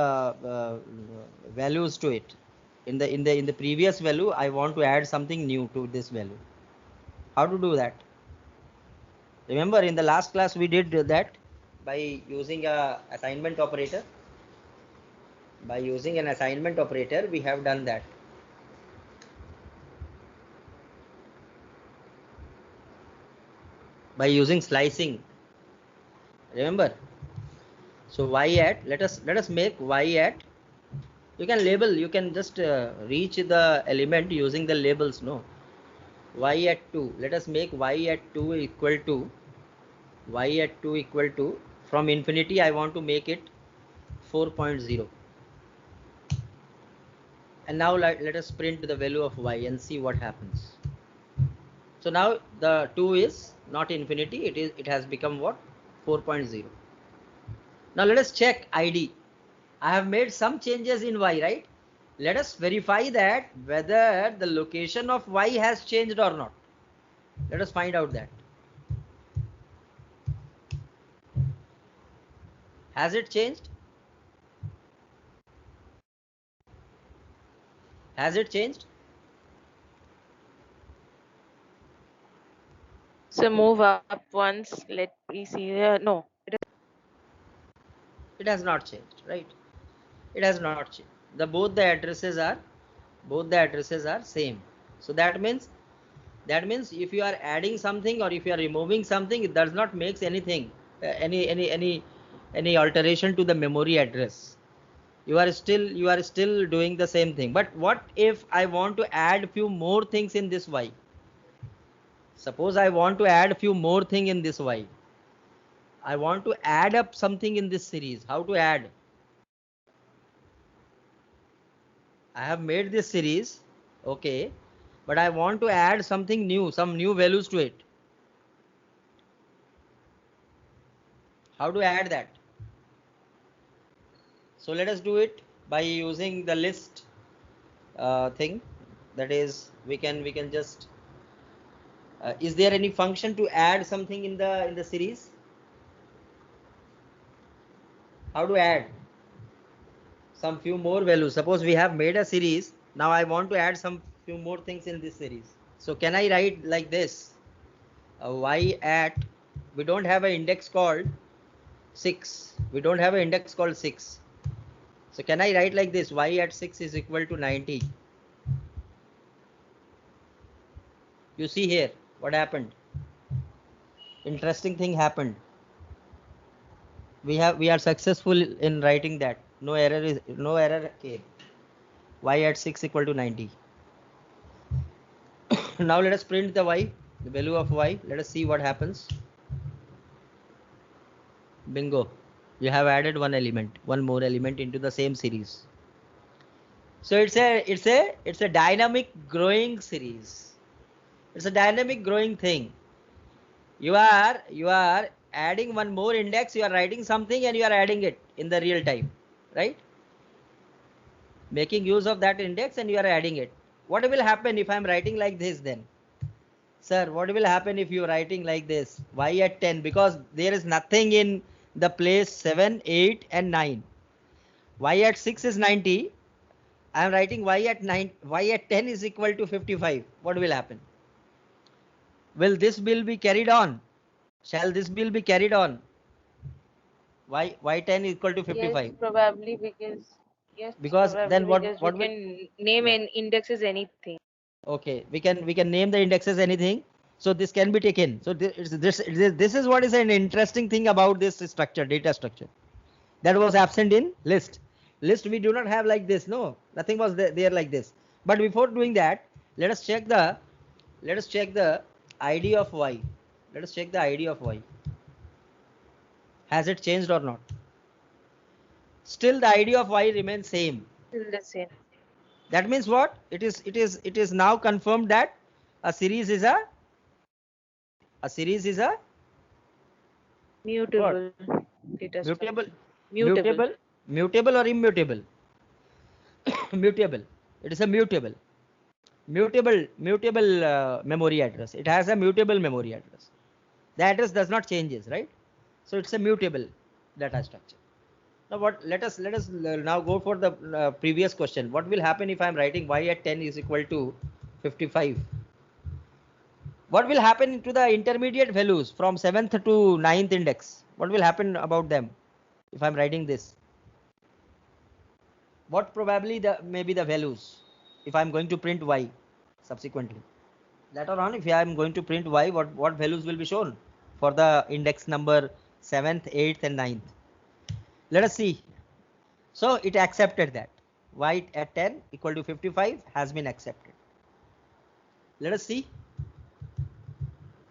[SPEAKER 1] values to it. In the previous value, I want to add something new to this value. How to do that? Remember, in the last class we did that by using a assignment operator. By using an assignment operator, we have done that. By using slicing, remember? So y at, let us make y at You can label, you can just reach the element using the labels, no? Y at 2, let us make y at 2 equal to, from infinity I want to make it 4.0. And now let us print the value of y and see what happens. So now the 2 is not infinity, it has become what? 4.0. Now let us check ID. I have made some changes in y, right? Let us verify that whether the location of y has changed or not. Let us find out that. Has it changed? Has it changed?
[SPEAKER 2] So move up once. Let me see. No,
[SPEAKER 1] It has not changed, right? It has not changed. Both the addresses are same. So that means if you are adding something or if you are removing something, it does not make anything any alteration to the memory address. You are still doing the same thing. But what if I want to add few more things in this y? Suppose I want to add few more things in this y. I want to add up something in this series. How to add? I have made this series, okay, but I want to add something new, some new values to it. How to add that? So let us do it by using the list thing. That is, we can just. Is there any function to add something in the series? How to add some few more values? Suppose we have made a series. Now I want to add some few more things in this series. So can I write like this? Y at, we don't have an index called 6. We don't have an index called 6. So can I write like this? Y at 6 is equal to 90. You see here what happened. Interesting thing happened. We are successful in writing that. No error came. Y at 6 equal to 90. Now let us print the y, the value of y. Let us see what happens. Bingo. You have added one more element into the same series. So it's a dynamic growing series. It's a dynamic growing thing. You are adding one more index, you are writing something and you are adding it in the real time, right? Making use of that index and you are adding it. What will happen if I am writing like this then? Sir, what will happen if you are writing like this? Y at 10, because there is nothing in the place 7, 8 and 9. Y at 6 is 90. I am writing y at 9, y at 10 is equal to 55. What will happen? Will this bill be carried on? Shall this bill be carried on? Y10 is equal to 55.
[SPEAKER 2] yes, probably
[SPEAKER 1] Because then
[SPEAKER 2] we
[SPEAKER 1] what will,
[SPEAKER 2] can name
[SPEAKER 1] yeah.
[SPEAKER 2] an index as anything.
[SPEAKER 1] Okay, we can name the indexes anything. So this can be taken. So this is what is an interesting thing about this structure, data structure, that was absent in list. List we do not have like this. No, nothing was there like this. But before doing that, let us check the ID of y. Let us check the ID of y. Has it changed or not? Still the ID of y remains same.
[SPEAKER 2] Still the same.
[SPEAKER 1] That means what? It is now confirmed that a series is a
[SPEAKER 2] Mutable data structure.
[SPEAKER 1] Mutable or immutable? Mutable. It is a mutable memory address. It has a mutable memory address. The address does not changes, right? So it's a mutable data structure. Now let us now go for the previous question. What will happen if I am writing y at 10 is equal to 55? What will happen to the intermediate values from 7th to 9th index? What will happen about them if I am writing this? What probably maybe the values if I am going to print y subsequently? Later on, if I am going to print y, what values will be shown for the index number 7th, 8th and 9th? Let us see. So it accepted that. y at 10 equal to 55 has been accepted. Let us see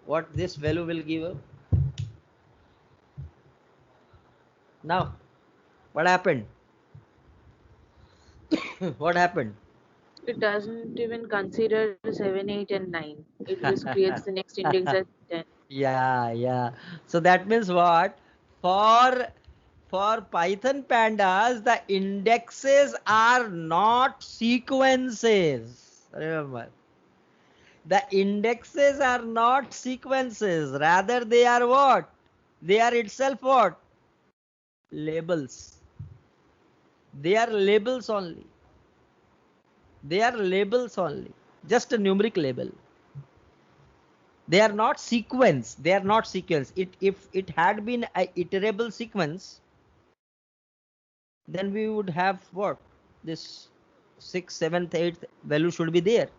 [SPEAKER 1] what this value will give us. Now, what happened? What happened?
[SPEAKER 2] It doesn't even consider 7, 8, and 9. It just creates the next index as 10.
[SPEAKER 1] Yeah. So that means what? For Python pandas, the indexes are not sequences. Remember, the indexes are not sequences. Rather, they are what? They are itself what? Labels. They are labels only. They are labels only. Just a numeric label. They are not sequence. They are not sequence. If it had been a iterable sequence, then we would have what? This 6th, 7th, 8th value should be there.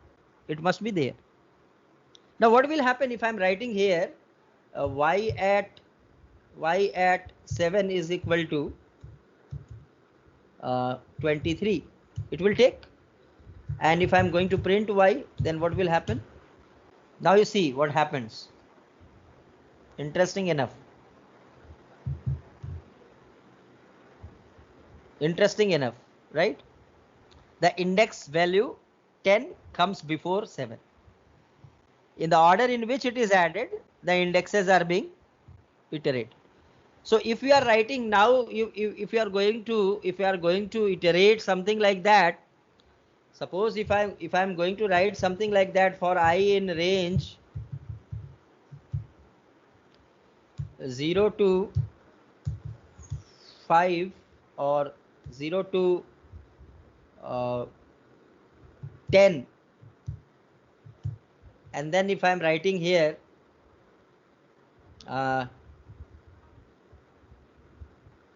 [SPEAKER 1] It must be there. Now what will happen if I'm writing here y at 7 is equal to 23? It will take. And if I'm going to print y, then what will happen? Now you see what happens. Interesting enough. Right? The index value 10 comes before 7. In the order in which it is added, the indexes are being iterated. So if you are writing now, if you are going to iterate something like that, suppose if I'm going to write something like that for I in range 0 to 5 or 0 to 10, and then if I'm writing here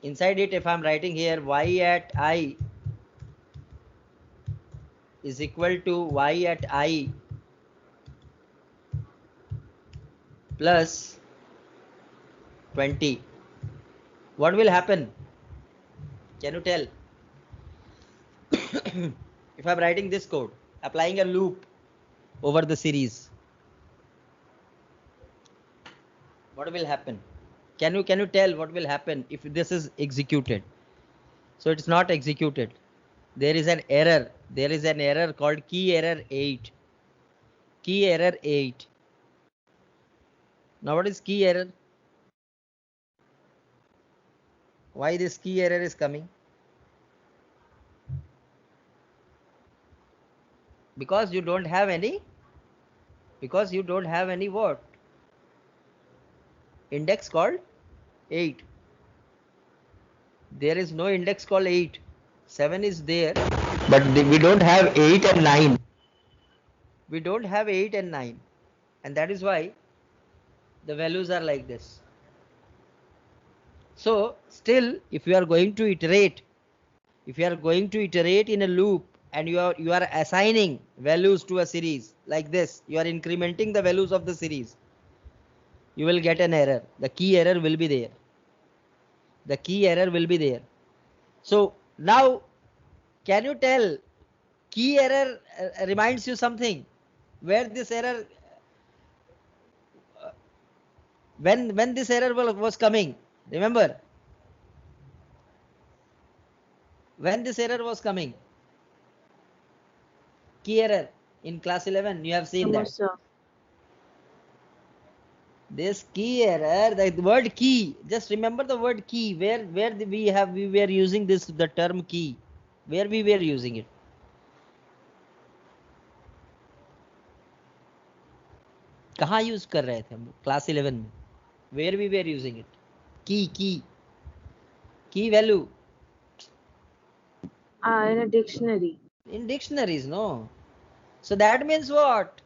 [SPEAKER 1] inside it, if I'm writing here y at I is equal to y at I plus 20, what will happen? Can you tell? If I'm writing this code, applying a loop over the series, what will happen? Can you tell what will happen if this is executed? So it's not executed. There is an error. There is an error called key error 8. Key error 8. Now what is key error? Why this key error is coming? Because you don't have any what? Index called 8. There is no index called 8. 7 is there, but we don't have 8 and 9. We don't have 8 and 9, and that is why the values are like this. So still, if you are going to iterate in a loop and you are assigning values to a series like this, you are incrementing the values of the series, you will get an error. The key error will be there. So now, can you tell, key error reminds you something? Where this error, when this error was coming, remember? When this error was coming, key error in class 11, you have seen that.
[SPEAKER 2] Sir.
[SPEAKER 1] This key error, the word key, just remember the word key. Where we were using the term key, where we were using it? कहाँ use कर रहे थे हम class 11 में? Where we were using it? Key value.
[SPEAKER 2] In a dictionary.
[SPEAKER 1] In dictionaries, no. So that means what?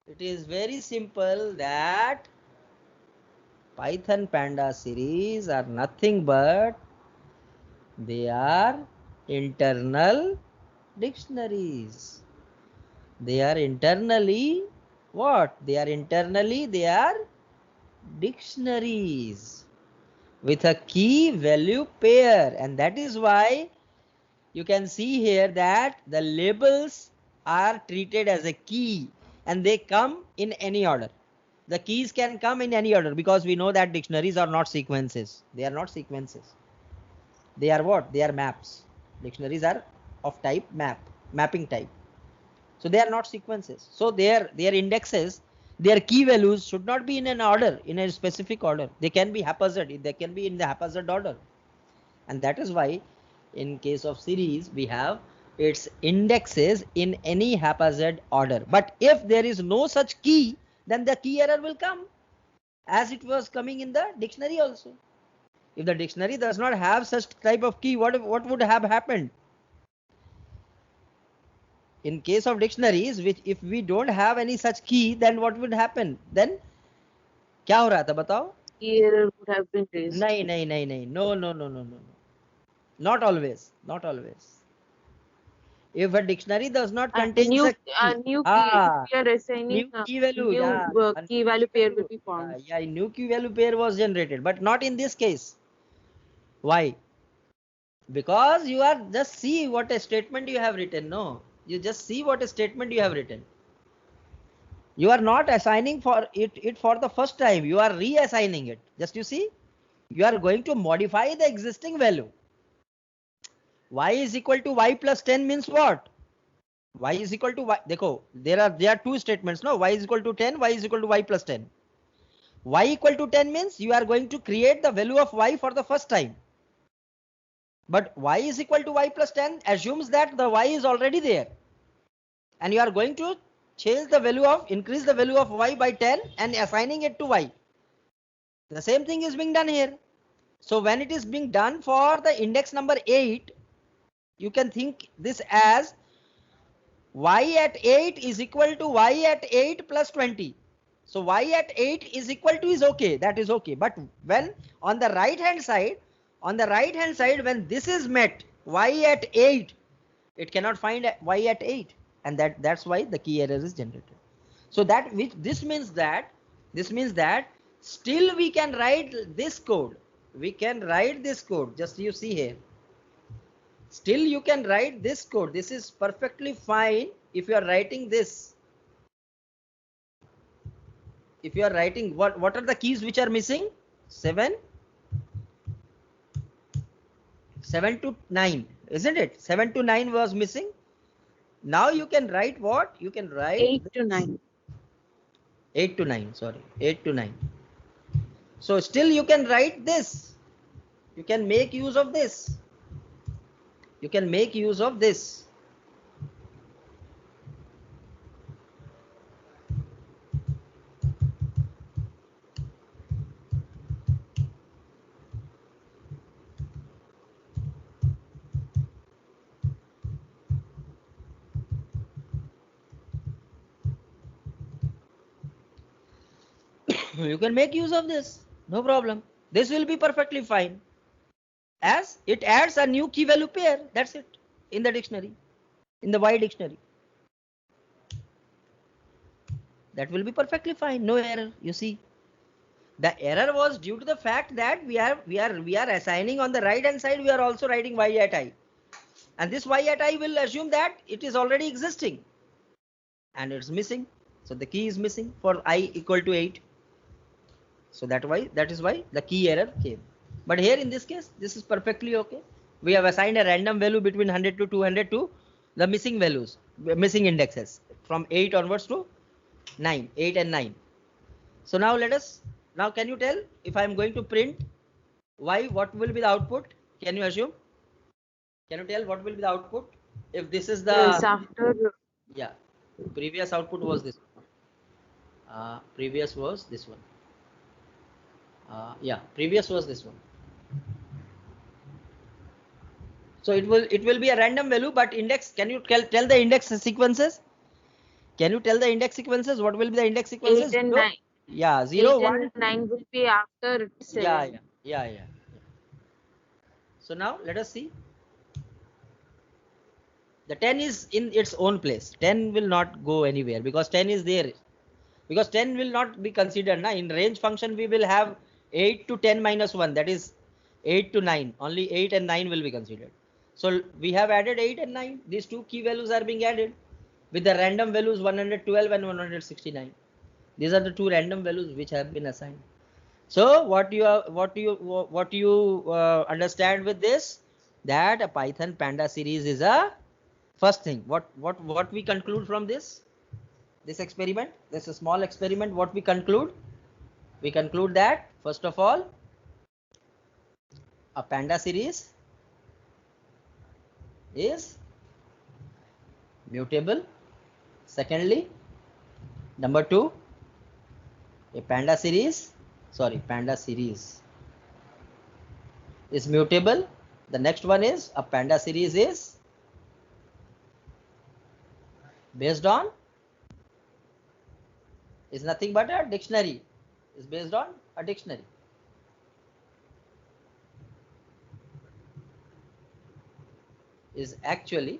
[SPEAKER 1] It is very simple that Python Panda series are nothing but they are internal dictionaries. They are internally what? They are dictionaries. with a key value pair, and that is why you can see here that the labels are treated as a key and they come in any order. The keys can come in any order because we know that dictionaries are not sequences. They are not sequences. They are what? They are maps. Dictionaries are of type map, mapping type. So they are not sequences. So their indexes, their key values should not be in an order, in a specific order. They can be haphazard. They can be in the haphazard order. And that is why in case of series we have its indexes in any haphazard order. But if there is no such key, then the key error will come as it was coming in the dictionary also. If the dictionary does not have such type of key, what would have happened? In case of dictionaries, which if we don't have any such key, then what would happen? Then क्या हो रहा था बताओ?
[SPEAKER 2] Key error would have been raised.
[SPEAKER 1] नहीं, no. Not always. If a dictionary does not contain
[SPEAKER 2] new
[SPEAKER 1] a
[SPEAKER 2] key, we are assigning
[SPEAKER 1] new key value,
[SPEAKER 2] key value pair will be formed.
[SPEAKER 1] New key value pair was generated, but not in this case. Why? Because you are just see what a statement you have written. No, you just see what a statement you have written. You are not assigning for it for the first time. You are reassigning it. Just you see, you are going to modify the existing value. Y is equal to y plus 10 means what? Y is equal to y. देखो, there are two statements. No, y is equal to 10. Y is equal to y plus 10. Y equal to 10 means you are going to create the value of y for the first time. But y is equal to y plus 10 assumes that the y is already there, and you are going to change the value of, increase the value of y by 10 and assigning it to y. The same thing is being done here. So when it is being done for the index number 8, you can think this as y at 8 is equal to y at 8 plus 20. So y at 8 is equal to is okay, that is okay. But when on the right hand side, when this is met, y at 8, it cannot find y at 8, and that's why the key error is generated. So this means that still we can write this code. Just you see here. Still you can write this code. This is perfectly fine if you are writing this. If you are writing, what are the keys which are missing? 7 to 9, isn't it? 7 to 9 was missing. Now you can write what? You can write
[SPEAKER 2] 8 to 9.
[SPEAKER 1] 8 to 9, sorry, 8 to 9. So still you can write this. You can make use of this. You can make use of this. You can make use of this, no problem. This will be perfectly fine, as it adds a new key value pair. That's it in the dictionary, in the Y dictionary. That will be perfectly fine, no error. You see, the error was due to the fact that we are assigning on the right hand side, we are also writing y at I, and this y at I will assume that it is already existing and it's missing. So the key is missing for I equal to 8. So that is why the key error came. But here in this case, this is perfectly okay. We have assigned a random value between 100 to 200 to the missing values, missing indexes from 8 onwards to 9, 8 and 9. So now now can you tell if I am going to print y, what will be the output? Can you assume? Can you tell what will be the output? If this is the previous output was this one. Previous was this one. Previous was this one. So it will be a random value, but index. Can you tell the index sequences? Can you tell the index sequences? What will be the index sequences?
[SPEAKER 2] 8 and 9.
[SPEAKER 1] Yeah, 0,
[SPEAKER 2] 1 and 9 will be after 7.
[SPEAKER 1] Yeah. So now let us see. The 10 is in its own place. 10 will not go anywhere because 10 is there. Because 10 will not be considered. In range function, we will have 8 to 10 minus 1, that is 8 to 9. Only 8 and 9 will be considered. So we have added 8 and 9. These two key values are being added with the random values 112 and 169. These are the two random values which have been assigned. So what you understand with this, that a Python Panda series is a first thing. What we conclude from this experiment, this is a small experiment. What we conclude? We conclude that first of all, a Panda series is mutable. Secondly, number two, a Panda series is mutable. The next one is a Panda series is based on, is nothing but a dictionary, is based on a dictionary. Is actually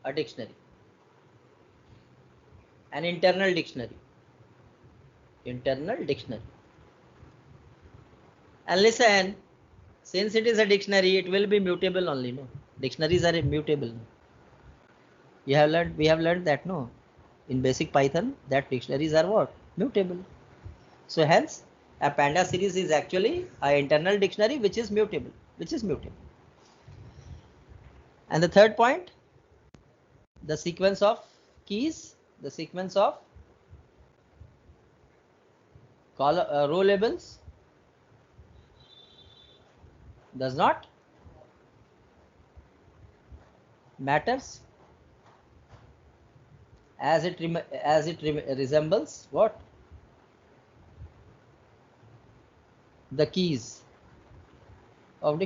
[SPEAKER 1] a dictionary, an internal dictionary. And listen, since it is a dictionary, it will be mutable only, no? Dictionaries are immutable. We have learned that, no? In basic Python, that dictionaries are what? Mutable. So hence, a Panda series is actually an internal dictionary which is mutable. And the third point, the sequence of keys, the sequence of row labels does not matters as it resembles what? The keys of a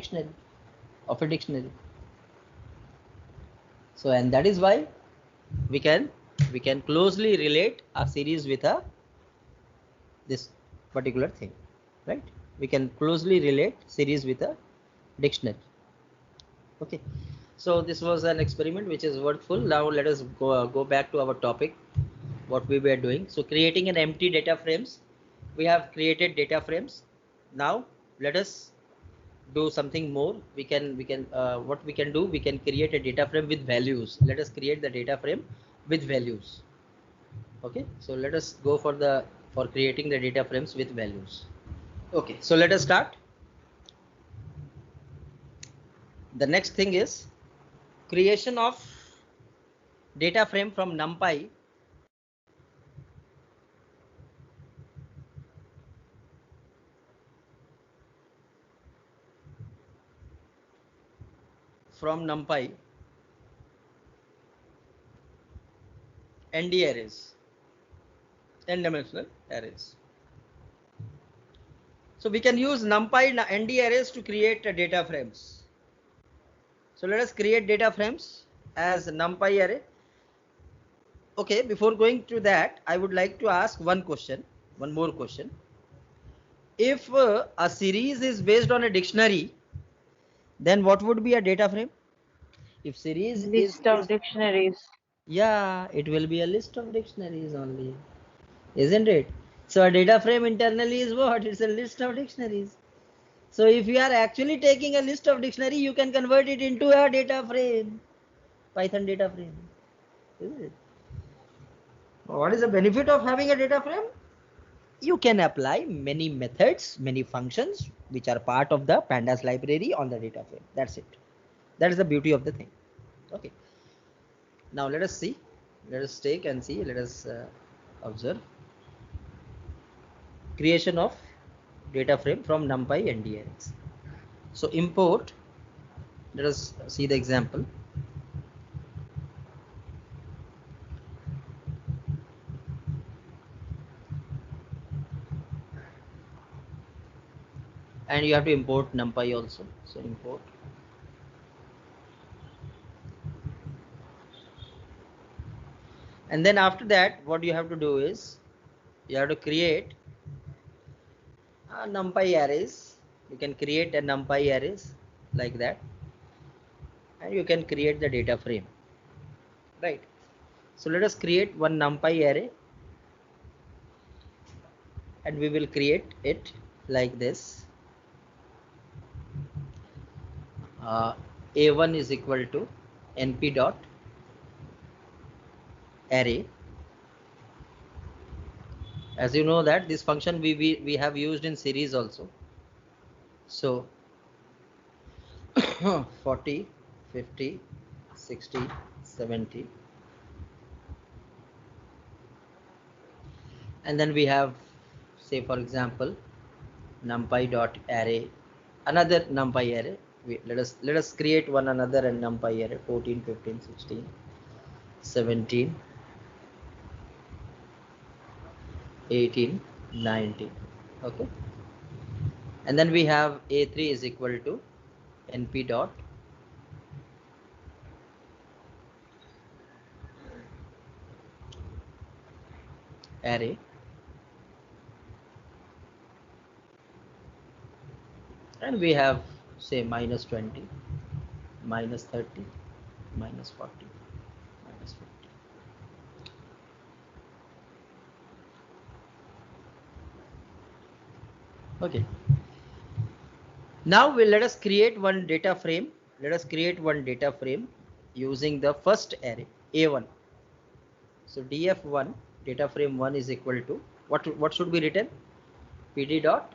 [SPEAKER 1] dictionary. So, and that is why we can closely relate a series with this particular thing, right? We can closely relate series with a dictionary. Okay, so this was an experiment which is worthful. Now let us go back to our topic, what we were doing. So creating an empty data frames. We have created data frames. Now let us do something more. What we can do, we can create a data frame with values. Let us create the data frame with values. Okay, so let us go for creating the data frames with values. Okay, so let us start. The next thing is creation of data frame from NumPy. From NumPy ND arrays, n-dimensional arrays. So we can use NumPy ND arrays to create data frames. So let us create data frames as NumPy array. Okay, before going to that, I would like to ask one more question. If a series is based on a dictionary, then what would be a data frame? If series
[SPEAKER 2] list of dictionaries.
[SPEAKER 1] Yeah, it will be a list of dictionaries only, isn't it? So a data frame internally is what? It's a list of dictionaries. So if you are actually taking a list of dictionary, you can convert it into a data frame, Python data frame, isn't it? What is the benefit of having a data frame? You can apply many methods, many functions which are part of the pandas library on the data frame. That's it. That is the beauty of the thing. Okay. Now let us see. Let us take and see. Let us observe. Creation of data frame from NumPy ND arrays. So import. Let us see the example. And you have to import NumPy also. So import. And then after that, what you have to do is you have to create a NumPy arrays. You can create a NumPy arrays like that, and you can create the data frame, right? So let us create one NumPy array. and we will create it like this. A1 is equal to np dot array. As you know that this function we have used in series also. So 40, 50, 60, 70, and then we have, say for example, numpy dot array, another numpy array. Let us create one another and numpy array, 14, 15, 16, 17, 18, 19. Okay, and then we have a3 is equal to np dot array, and we have, say, minus 20, minus 30, minus 40, minus 50. Okay, now let us create one data frame. Let us create one data frame using the first array a1. So df1 data frame 1 is equal to what should be written? pd dot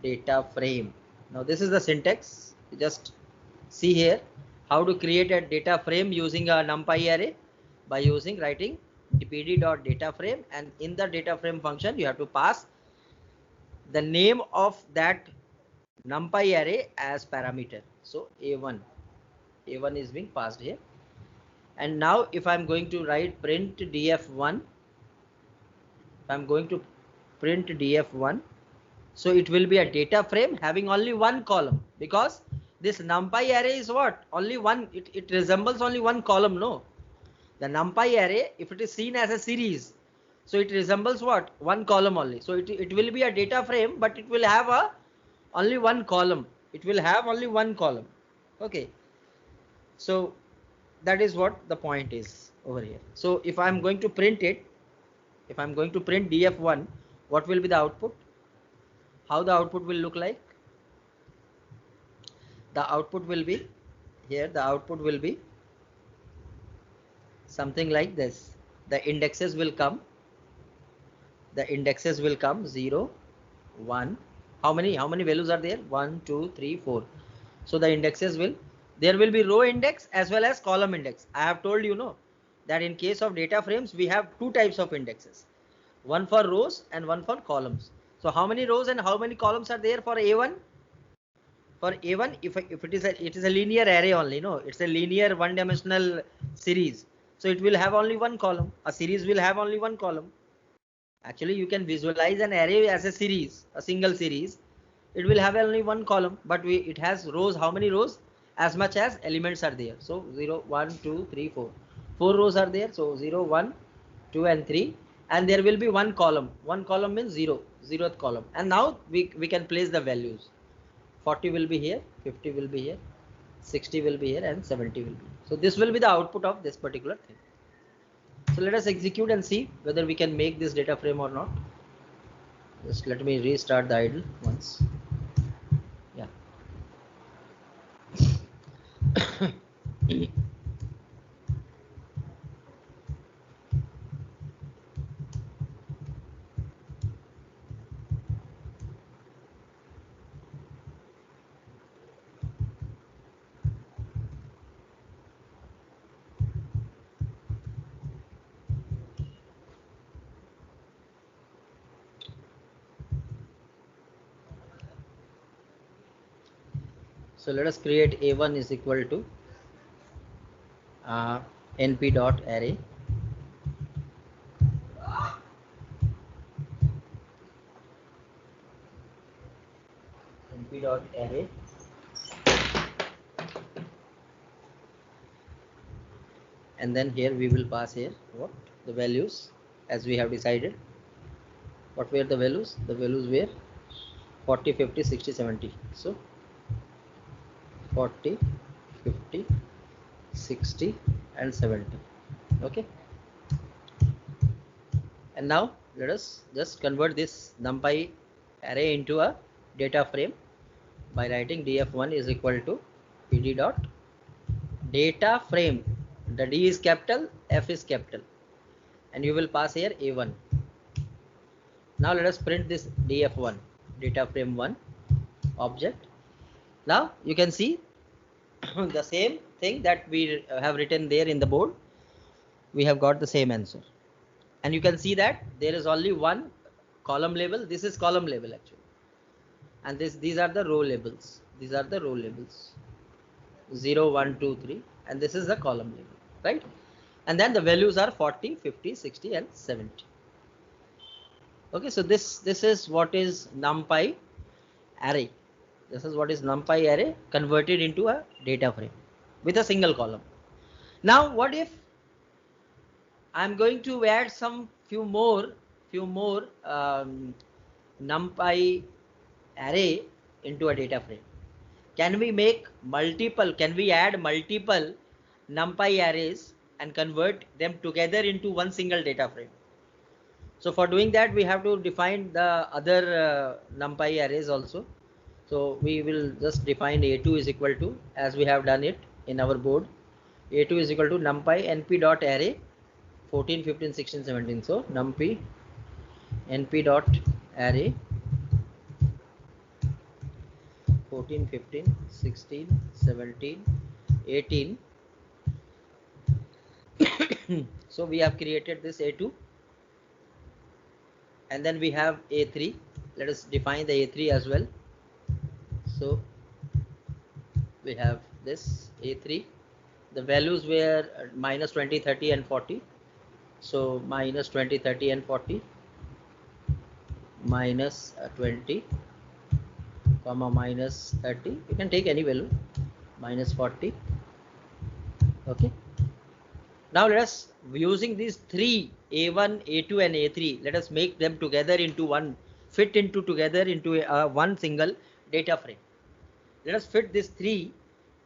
[SPEAKER 1] data frame. Now this is the syntax. Just see here how to create a data frame using a numpy array by writing pd dot data frame, and in the data frame function you have to pass the name of that numpy array as parameter. So a1 is being passed here, and now if I'm going to write print df1, I'm going to print df1, so it will be a data frame having only one column, because this numpy array is what? Only one, it resembles only one column, no? The numpy array, if it is seen as a series, so it resembles what? One column only. So it will be a data frame, but it will have only one column. It will have only one column. Okay. So that is what the point is over here. So if I'm going to print it, if I'm going to print df1, what will be the output? How the output will look like? The output will be here. The output will be something like this. The indexes will come. The indexes will come 0, 1. How many values are there? 1, 2, 3, 4. So the indexes will, there will be row index as well as column index. I have told you, no, that in case of data frames we have two types of indexes, one for rows and one for columns. So how many rows and how many columns are there for a1? For a1, if it is a linear array only, no, it's a linear one-dimensional series, so it will have only one column. A series will have only one column. Actually, you can visualize an array as a series, a single series. It will have only one column, but it has rows. How many rows? As much as elements are there. So 0, 1, 2, 3, 4. 4 rows are there. So 0, 1, 2, and 3. And there will be one column. One column means 0, 0th column. And now we can place the values. 40 will be here, 50 will be here, 60 will be here, and 70 will be here. So this will be the output of this particular thing. So let us execute and see whether we can make this data frame or not. Just let me restart the idle once. Yeah. So let us create a1 is equal to np dot array, np dot array, and then here we will pass here what? The values as we have decided. What were the values? The values were 40, 50, 60, 70. So 40, 50, 60, and 70. Okay. And now let us just convert this NumPy array into a data frame by writing df1 is equal to pd dot data frame. The D is capital, F is capital, and you will pass here A1. Now let us print this df1 data frame 1 object. Now you can see the same thing that we have written there in the board. We have got the same answer, and you can see that there is only one column label. This is column label actually, and these are the row labels. These are the row labels 0, 1, 2, 3, and this is the column label, right? And then the values are 40, 50, 60, and 70. Okay, so this is what is NumPy array. This is what is NumPy array converted into a data frame with a single column. Now, what if I'm going to add some few more NumPy array into a data frame? Can we make multiple? Can we add multiple NumPy arrays and convert them together into one single data frame? So for doing that, we have to define the other NumPy arrays also. So we will just define A2 is equal to, as we have done it in our board, A2 is equal to NumPy np dot array 14, 15, 16, 17. So NumPy np dot array 14, 15, 16, 17, 18. So we have created this A2, and then we have A3. Let us define the A3 as well. So we have this A3. The values were minus 20, 30, and 40. So minus 20, 30, and 40, minus 20, comma minus 30. You can take any value, minus 40. Okay. Now let us, using these three, A1, A2, and A3, let us make them together into one, fit into together into one single data frame. Let us fit these three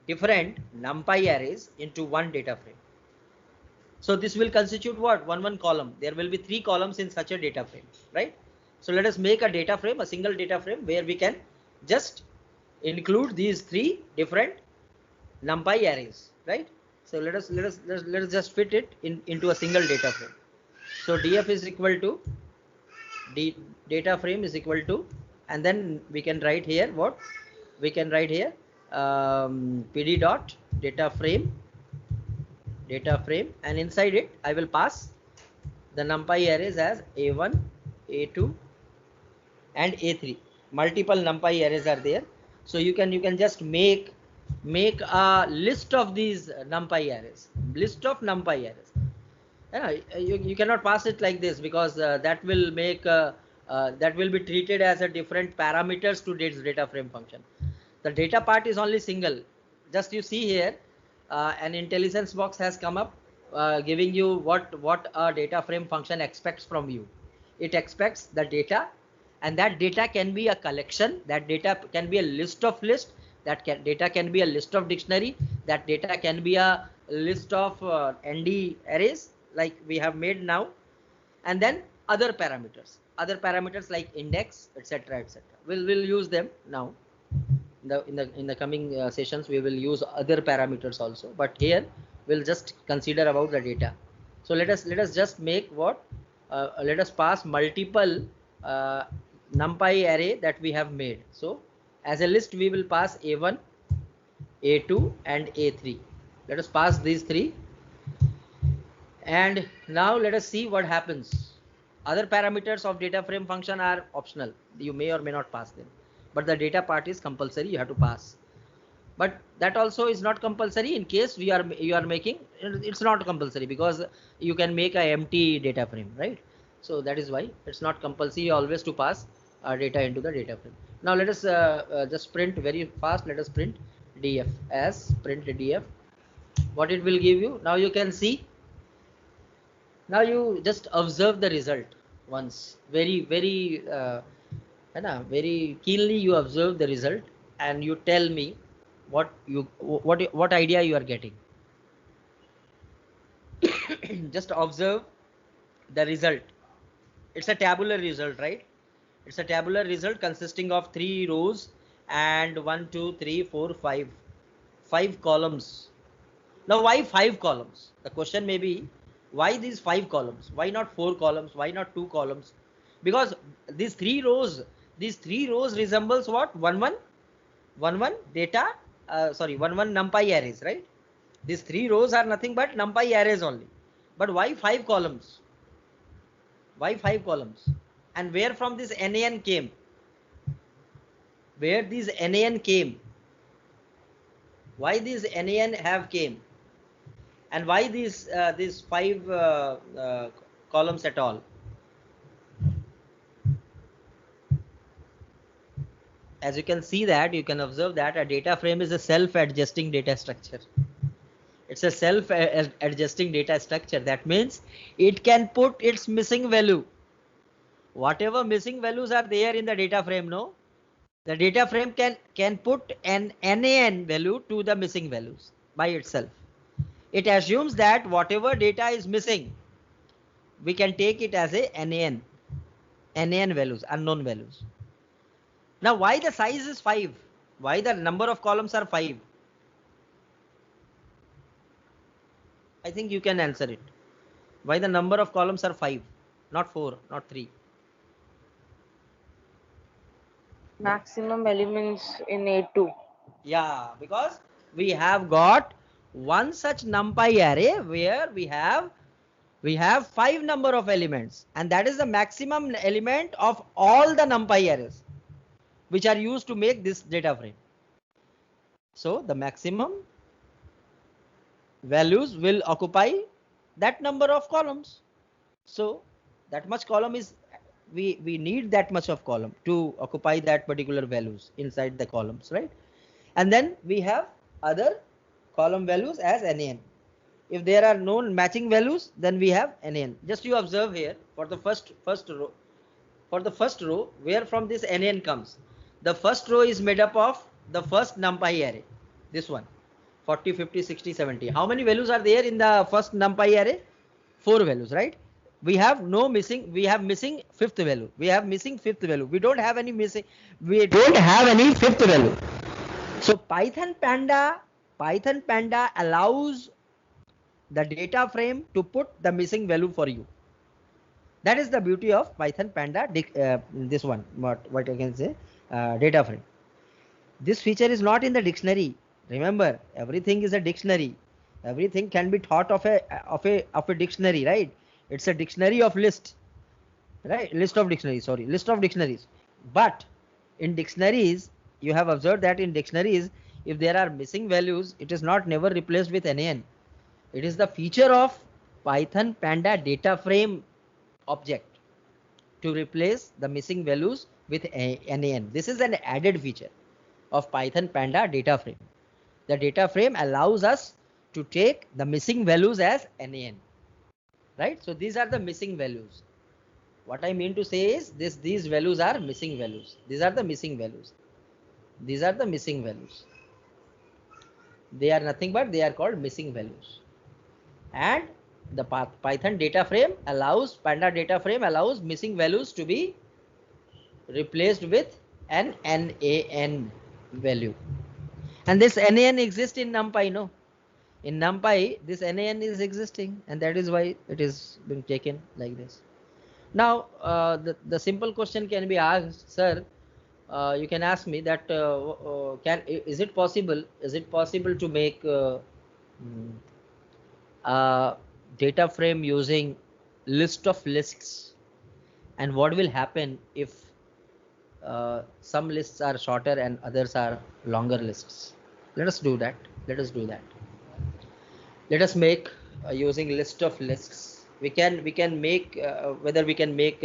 [SPEAKER 1] different NumPy arrays into one data frame. So this will constitute what? One column. There will be three columns in such a data frame, right? So let us make a data frame, a single data frame, where we can just include these three different NumPy arrays, right? So let us just fit it into a single data frame. So df is equal to data frame is equal to, and then we can write here what? We can write here pd dot data frame, and inside it I will pass the NumPy arrays as A1, A2, and A3. Multiple NumPy arrays are there, so you can just make a list of these NumPy arrays, you cannot pass it like this, because that will make that will be treated as a different parameters to this data frame function. The data part is only single. Just you see here, an intelligence box has come up, giving you what a data frame function expects from you. It expects the data, and that data can be a collection, that data can be a list of lists, data can be a list of dictionary, that data can be a list of ND arrays like we have made now, and then other parameters like index, etc., etc. We'll use them now. In the coming sessions we will use other parameters also, but here we'll just consider about the data. So let us just make what? Let us pass multiple NumPy array that we have made. So as a list we will pass A1, A2, and A3. Let us pass these three, and now let us see what happens. Other parameters of data frame function are optional. You may or may not pass them, but the data part is compulsory. You have to pass. But that also is not compulsory in case you are making. It's not compulsory because you can make a empty data frame, right? So that is why it's not compulsory always to pass data into the data frame. Now let us just print very fast. Let us print df as print df. What it will give you? Now you can see. Now you just observe the result once. Very keenly you observe the result, and you tell me what idea you are getting. Just observe the result. It's a tabular result, right? It's a tabular result consisting of 3 rows and 1, 2, 3, 4, 5 columns. Now, why 5 columns? The question may be, why these 5 columns? Why not 4 columns? Why not 2 columns? Because these 3 rows resembles what? 1 1 data, 1 1 numpy arrays, right? These 3 rows are nothing but numpy arrays only. But why 5 columns? Why 5 columns? And where from this NaN came? Where these NaN came? Why these NaN have came? And why these 5 columns at all? As you can see that, you can observe that a data frame is a self-adjusting data structure. It's a self-adjusting data structure. That means it can put its missing value. Whatever missing values are there in the data frame, no? The data frame can put an NaN value to the missing values by itself. It assumes that whatever data is missing, we can take it as a NaN values, unknown values. Now, why the size is 5? Why the number of columns are 5? I think you can answer it. Why the number of columns are 5, not 4, not 3?
[SPEAKER 2] Maximum elements in A2.
[SPEAKER 1] Yeah, because we have got one such numpy array where we have 5 number of elements, and that is the maximum element of all the numpy arrays which are used to make this data frame. So the maximum values will occupy that number of columns. So that much column is, we need that much of column to occupy that particular values inside the columns, right? And then we have other column values as NaN. If there are no matching values, then we have NaN. Just you observe here for the first row. For the first row, where from this NaN comes, the first row is made up of the first numpy array. This one, 40, 50, 60, 70. How many values are there in the first numpy array? 4 values, right? We have no missing. We have missing 5th value. We have missing 5th value. We don't have any missing. We don't have any 5th value. So Python Panda allows the data frame to put the missing value for you. That is the beauty of Python Panda. This one, what I can say, data frame. This feature is not in the dictionary. Remember, everything is a dictionary. Everything can be thought of a dictionary, right? It's a dictionary of list, right? List of dictionaries. But in dictionaries, you have observed that in dictionaries, if there are missing values, it is not never replaced with NaN. It is the feature of Python Panda data frame object to replace the missing values with NaN. This is an added feature of Python Panda data frame. The data frame allows us to take the missing values as NaN, right? So these are the missing values. What I mean to say is these values are missing values. These are the missing values. These are the missing values. They are nothing but they are called missing values. And the Python data frame allows, Panda data frame allows missing values to be replaced with an NaN value. And this NaN exists in NumPy, no? In NumPy, this NaN is existing, and that is why it is being taken like this. Now, the simple question can be asked, sir. You can ask me that is it possible to make a data frame using list of lists, and what will happen if some lists are shorter and others are longer lists? Let us do that. Let us make using list of lists. We can make whether we can make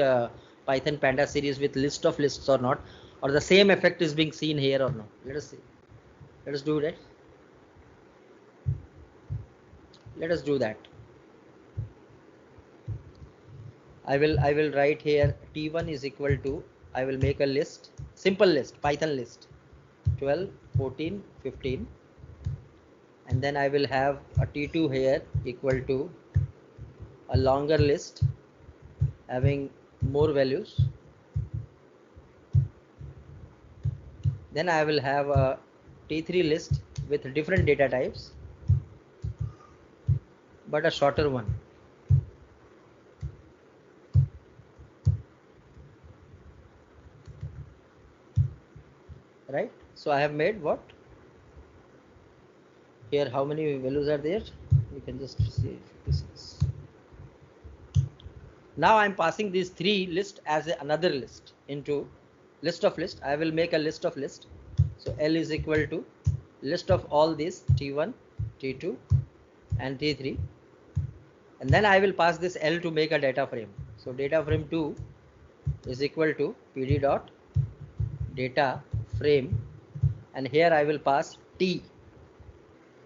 [SPEAKER 1] Python Panda series with list of lists or not, or the same effect is being seen here or not. Let us see. Let us do that. Let us do that. I will write here T1 is equal to, I will make a list, simple list, Python list, 12, 14, 15, and then I will have a T2 here equal to a longer list having more values. Then I will have a T3 list with different data types, but a shorter one. Right? So I have made what? Here, how many values are there? You can just see 56. Now I'm passing these three lists as another list into list of list. I will make a list of list. So L is equal to list of all these T1, T2 and T3, and then I will pass this L to make a data frame. So data frame 2 is equal to PD dot data frame, and here I will pass T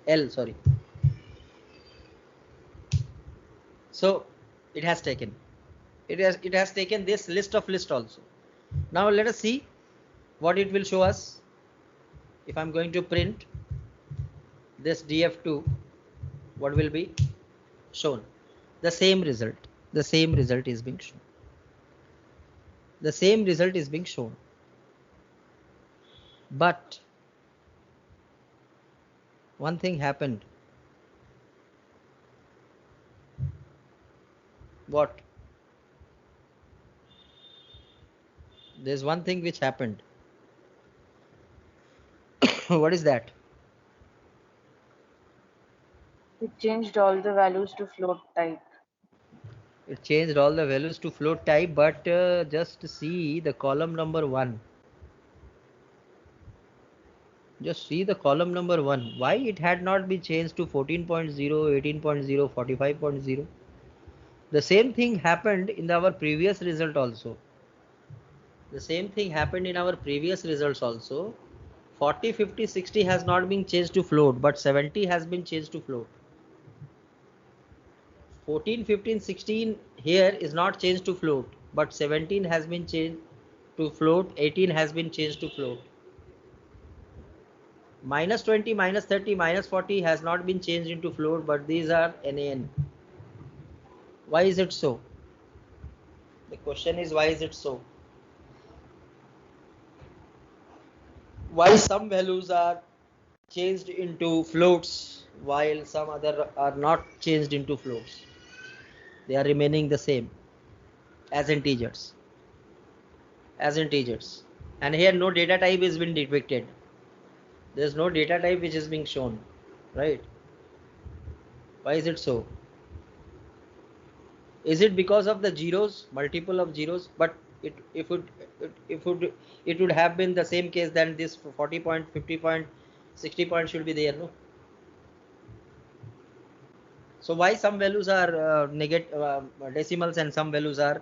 [SPEAKER 1] L, sorry. So it has taken this list of list also. Now let us see what it will show us. If I'm going to print this df2, what will be shown? The same result. The same result is being shown. The same result is being shown. But one thing happened. What? There's one thing which happened. What is that?
[SPEAKER 2] It changed all the values to float type.
[SPEAKER 1] It changed all the values to float type, but just see the column number 1. Just see the column number 1. Why it had not been changed to 14.0, 18.0, 45.0? The same thing happened in our previous result also. The same thing happened in our previous results also. 40, 50, 60 has not been changed to float, but 70 has been changed to float. 14, 15, 16 here is not changed to float, but 17 has been changed to float, 18 has been changed to float. Minus 20, minus 30, minus 40 has not been changed into float, but these are NaN. Why is it so? The question is, why is it so? Why some values are changed into floats while some other are not changed into floats? They are remaining the same as integers. And here no data type is been depicted. There's no data type which is being shown, right? Why is it so? Is it because of the zeros, multiple of zeros? But it would have been the same case, then this 40 point, 50 point, 60 point should be there, no? So why some values are decimals and some values are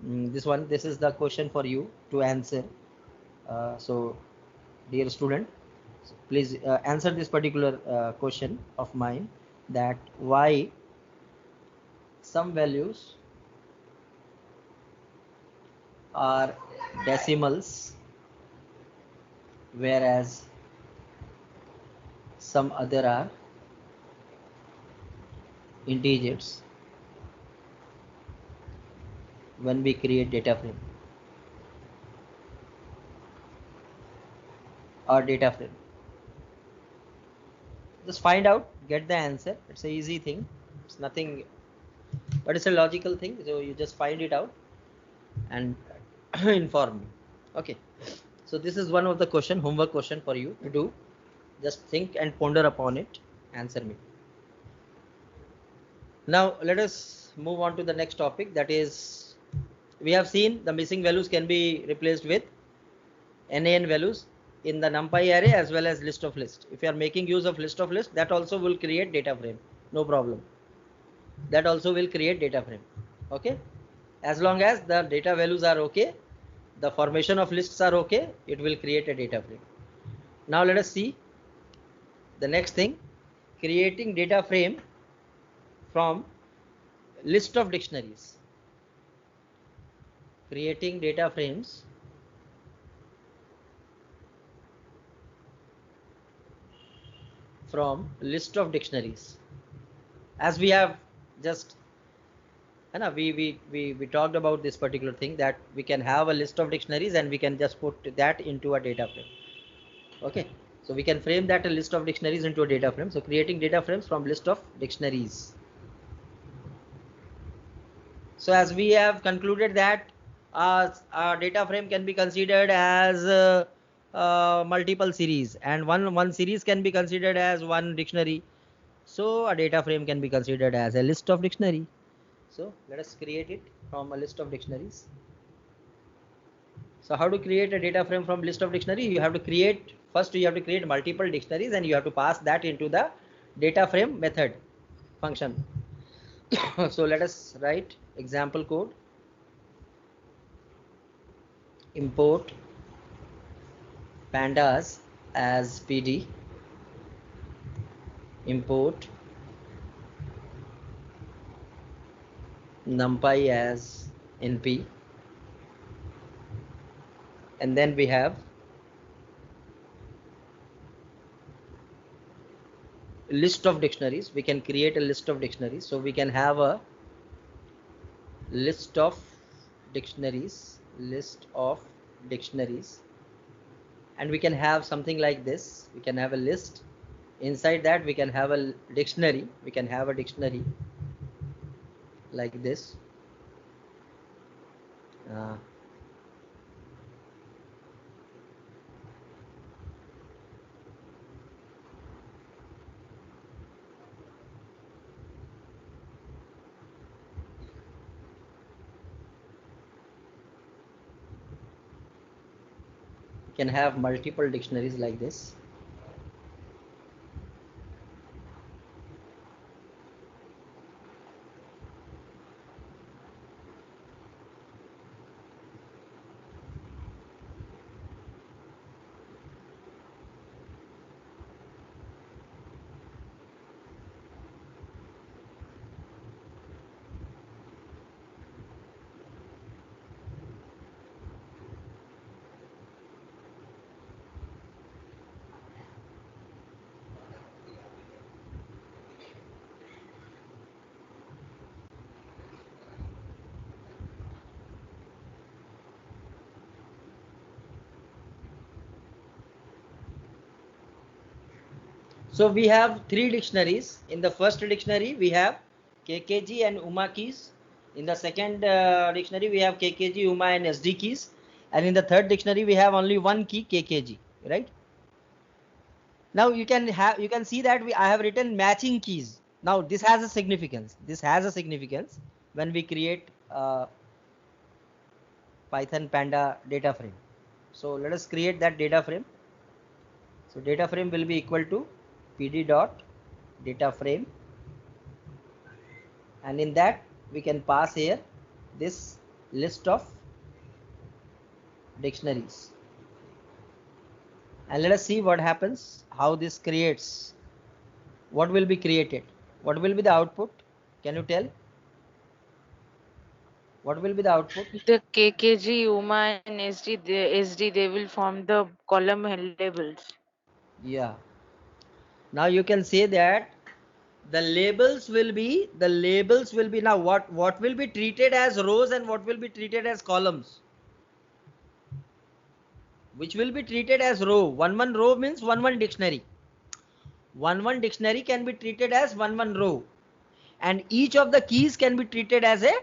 [SPEAKER 1] this one? This is the question for you to answer. So dear student, please answer this particular question of mine, that why some values are decimals whereas some other are integers when we create data frame or data frame. Just find out, get the answer. It's an easy thing. It's nothing, but it's a logical thing. So you just find it out and inform me. Okay. So this is one of the question, homework question for you to do. Just think and ponder upon it. Answer me. Now let us move on to the next topic. That is, we have seen the missing values can be replaced with NaN values in the NumPy array as well as list of list. If you are making use of list of list, that also will create data frame. No problem. That also will create data frame. Okay. As long as the data values are okay, the formation of lists are okay, it will create a data frame. Now let us see the next thing, creating data frame from list of dictionaries. Creating data frames from list of dictionaries. As we have just we talked about this particular thing, that we can have a list of dictionaries and we can just put that into a data frame. Okay, so we can frame that a list of dictionaries into a data frame. So creating data frames from list of dictionaries. So as we have concluded that our data frame can be considered as multiple series, and one series can be considered as one dictionary. So a data frame can be considered as a list of dictionary. So let us create it from a list of dictionaries. So how to create a data frame from list of dictionary? You have to create, first you have to create multiple dictionaries and you have to pass that into the data frame method function. So let us write example code. Import pandas as PD, import numpy as np, and then we have list of dictionaries. We can create a list of dictionaries. So we can have a list of dictionaries, and we can have something like this. We can have a list. Inside that we can have a dictionary. We can have a dictionary like this. Can have multiple dictionaries like this. So we have three dictionaries. In the first dictionary we have KKG and UMA keys. In the second dictionary we have KKG, UMA and SD keys. And in the third dictionary we have only one key, KKG, right? Now you can see that I have written matching keys. Now this has a significance. This has a significance when we create Python Panda data frame. So let us create that data frame. So data frame will be equal to pd dot data frame, and in that we can pass here this list of dictionaries, and let us see what happens, how this creates, what will be created, what will be the output. Can you tell what will be the output?
[SPEAKER 2] The KKG, UMA and SD, they will form the column labels.
[SPEAKER 1] Yeah. Now you can say that the labels will be now what will be treated as rows and what will be treated as columns. Which will be treated as row. One row means one dictionary. One dictionary can be treated as one row, and each of the keys can be treated as a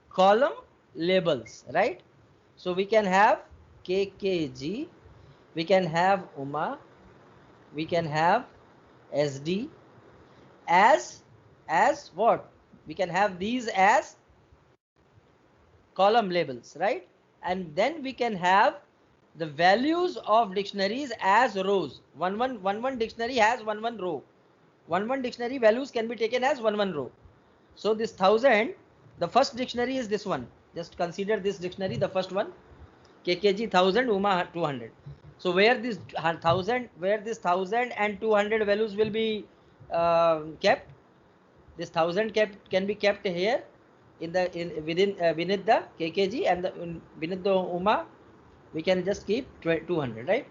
[SPEAKER 1] column labels, right? So we can have KKG, we can have UMA, we can have SD as what? We can have these as column labels, right? And then we can have the values of dictionaries as rows. One dictionary has one row. One dictionary values can be taken as one row. So this 1000, the first dictionary is this one. Just consider this dictionary, the first one, KKG 1000, UMA 200. So where this 1000, where this 1000 and 200 values will be kept, this 1000 can be kept here in the within beneath the KKG, and beneath the UMA we can just keep 200, right?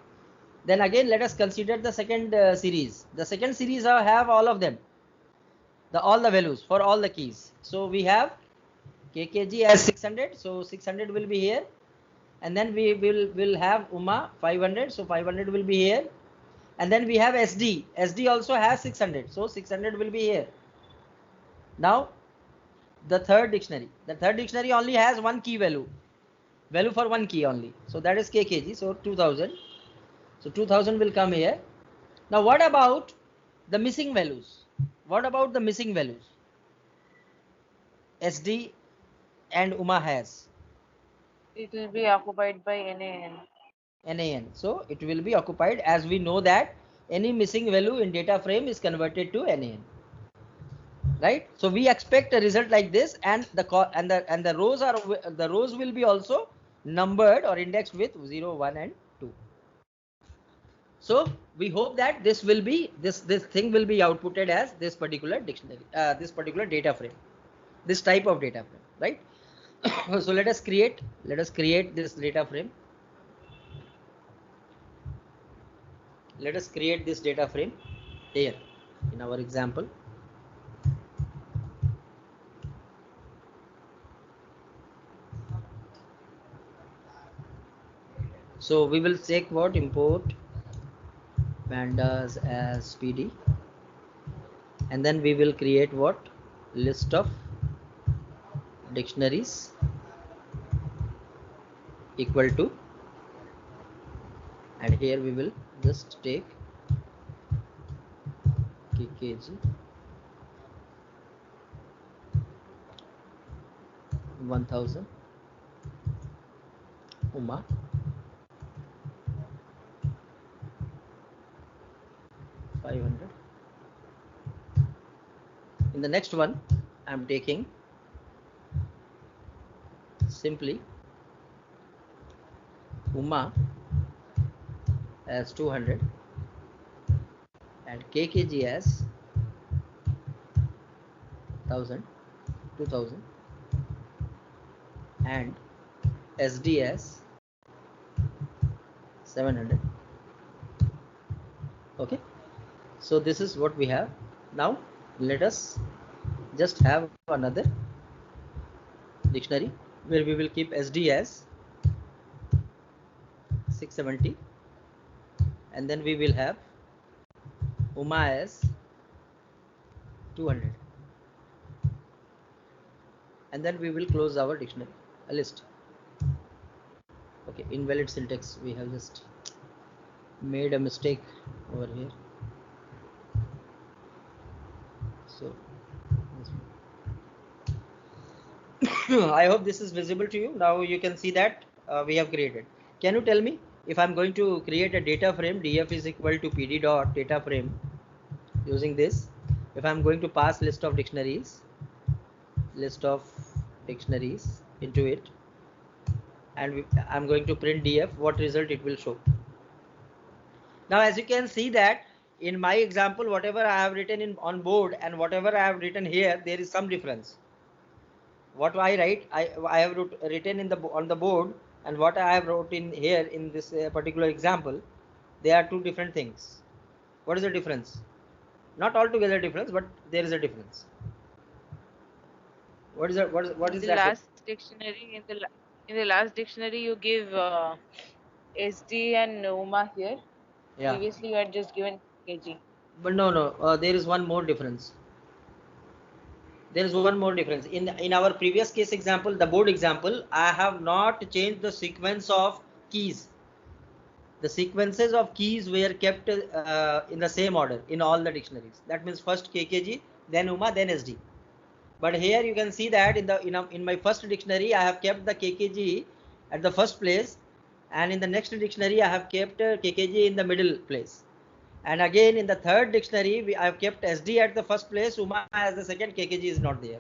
[SPEAKER 1] Then again let us consider the second series. The second series have all of them, all the values for all the keys. So we have KKG as 600, so 600 will be here, and then we will have Uma 500, so 500 will be here, and then we have SD. SD also has 600, so 600 will be here. Now the third dictionary only has one key value for one key only, so that is KKG, so 2000. So 2000 will come here. Now what about the missing values? SD and Uma has?
[SPEAKER 2] It will be occupied by NaN.
[SPEAKER 1] So it will be occupied, as we know that any missing value in data frame is converted to NaN, right? So we expect a result like this, and the rows will be also numbered or indexed with 0, 1 and 2. So we hope that this thing will be outputted as this particular dictionary, this particular data frame, this type of data frame, right? So let us create this data frame. Let us create this data frame here in our example. So we will take what? Import pandas as PD, and then we will create what? List of dictionaries equal to, and here we will just take KKG 1000, Uma 500. In the next one, I am taking simply Uma as 200 and KKG as 1000, 2000, and SD as 700. Okay, so this is what we have. Now let us just have another dictionary where we will keep SD as 670, and then we will have Uma as 200, and then we will close our dictionary list. Okay, invalid syntax, we have just made a mistake over here. So I hope this is visible to you. Now you can see that we have created. Can you tell me, if I'm going to create a data frame, df is equal to pd dot data frame, using this, if I'm going to pass list of dictionaries into it, and I'm going to print df, what result it will show? Now as you can see that in my example, whatever I have written on board and whatever I have written here, there is some difference. What I write, I have written on the board, and what I have wrote in here in this particular example, they are two different things. What is the difference? Not altogether difference, but there is a difference. What is that? What is that?
[SPEAKER 2] Last dictionary, in the last dictionary, you give SD and Uma here. Yeah. Previously, you had just given KG.
[SPEAKER 1] But no. There is one more difference. In our previous case example, the board example, I have not changed the sequence of keys. The sequences of keys were kept in the same order in all the dictionaries. That means first KKG, then Uma, then SD. But here you can see that in my first dictionary, I have kept the KKG at the first place, and in the next dictionary I have kept KKG in the middle place. And again in the third dictionary, I have kept SD at the first place, Uma as the second, KKG is not there,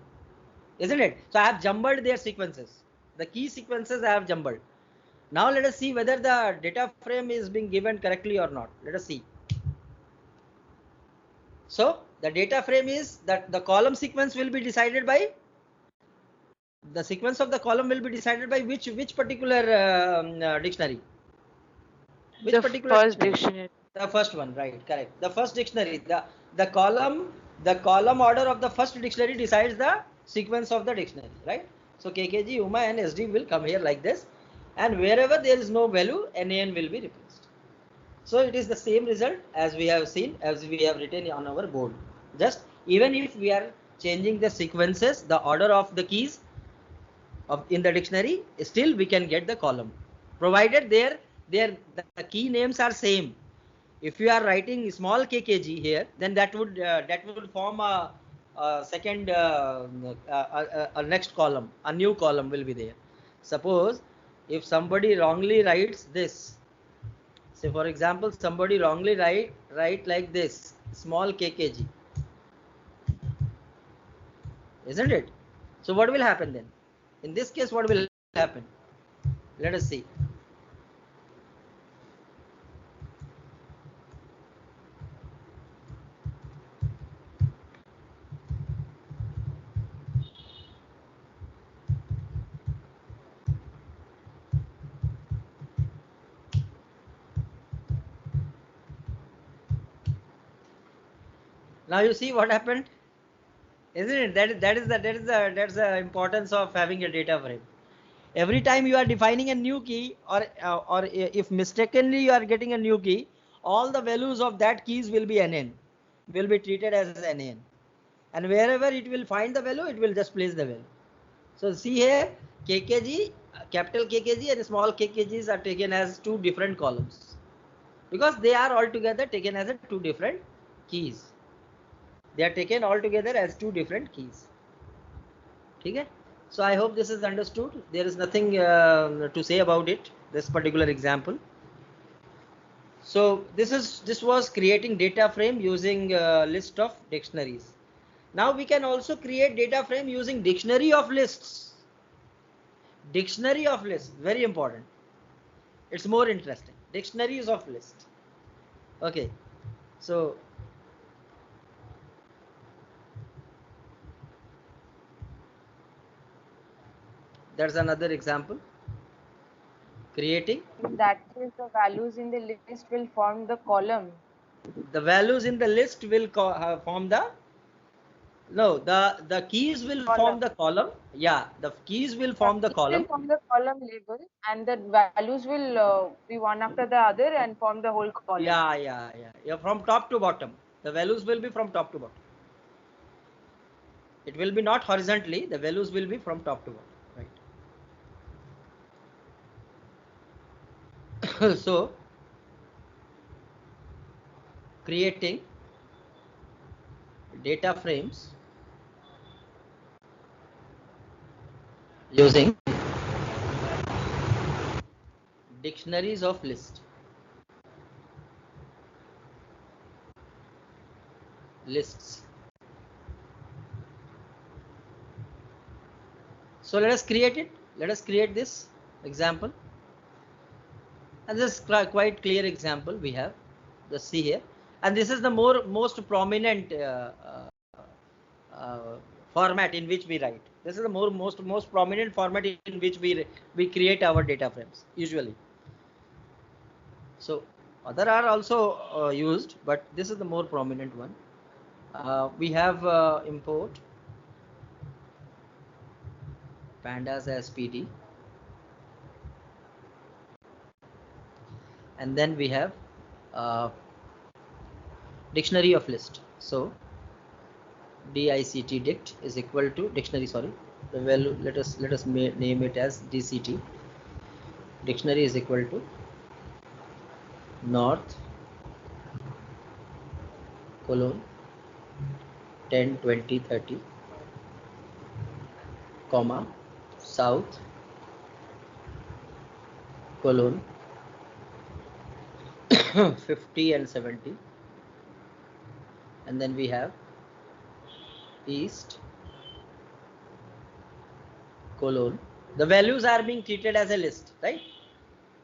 [SPEAKER 1] isn't it? So I have jumbled their sequences. The key sequences I have jumbled. Now let us see whether the data frame is being given correctly or not. Let us see. So the data frame is that the column sequence will be decided by, the sequence of the column will be decided by which particular dictionary?
[SPEAKER 2] Which the particular first dictionary?
[SPEAKER 1] The first one, right? Correct. The first dictionary, the column order of the first dictionary decides the sequence of the dictionary, right? So KKG, UMA and SD will come here like this, and wherever there is no value, NaN will be replaced. So it is the same result as we have seen, as we have written on our board. Just even if we are changing the sequences, the order of the keys in the dictionary, still we can get the column, provided the key names are same. If you are writing small kkg here, then that would form a second a next column, a new column will be there. Suppose if somebody wrongly writes this, say for example somebody wrongly write like this, small kkg, isn't it? So what will happen then? In this case, what will happen? Let us see. Now you see what happened, isn't it? That's the importance of having a data frame. Every time you are defining a new key, or if mistakenly you are getting a new key, all the values of that keys will be NaN, will be treated as NaN, and wherever it will find the value, it will just place the value. So see here, KKG, capital KKG and small kkgs are taken as two different columns, because they are altogether taken as two different keys. They are taken all together as two different keys. Okay? So I hope this is understood. There is nothing to say about it, this particular example. So this was creating data frame using list of dictionaries. Now we can also create data frame using dictionary of lists. Dictionary of lists, very important. It's more interesting. Dictionaries of list. Okay, so that's another example. Creating.
[SPEAKER 2] In that case, the values in the list will form the column.
[SPEAKER 1] The values in the list will form the. No, the keys will form the column. Yeah, the keys will form the column.
[SPEAKER 2] Will form the column label, and the values will be one after the other and form the whole column.
[SPEAKER 1] Yeah. From top to bottom. The values will be from top to bottom. It will be not horizontally. The values will be from top to bottom. Right. So creating data frames using dictionaries of lists. So let us create it. Let us create this example. And this is quite clear example we have. Just see here. And this is the most prominent format in which we write. This is the most prominent format in which we create our data frames usually. So other are also used, but this is the more prominent one. We have import pandas as PD, and then we have dictionary of list. So dict dict is equal to dictionary, sorry, the value, let us name it as dct. Dictionary is equal to north colon 10 20 30 comma south colon 50 and 70, and then we have east colon. The values are being treated as a list, right?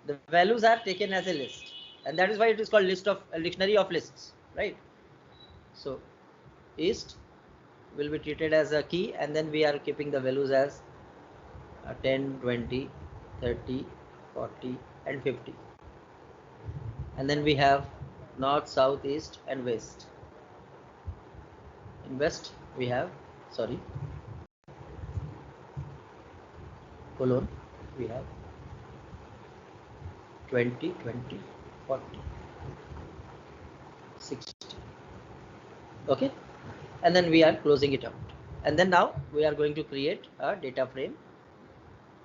[SPEAKER 1] The values are taken as a list, and that is why it is called list of dictionary of lists, right? So east will be treated as a key, and then we are keeping the values as 10 20 30 40 and 50, and then we have north south east and west. In west we have, sorry, colon we have 20, 20, 40, 60. Okay, and then we are closing it out, and then now we are going to create a data frame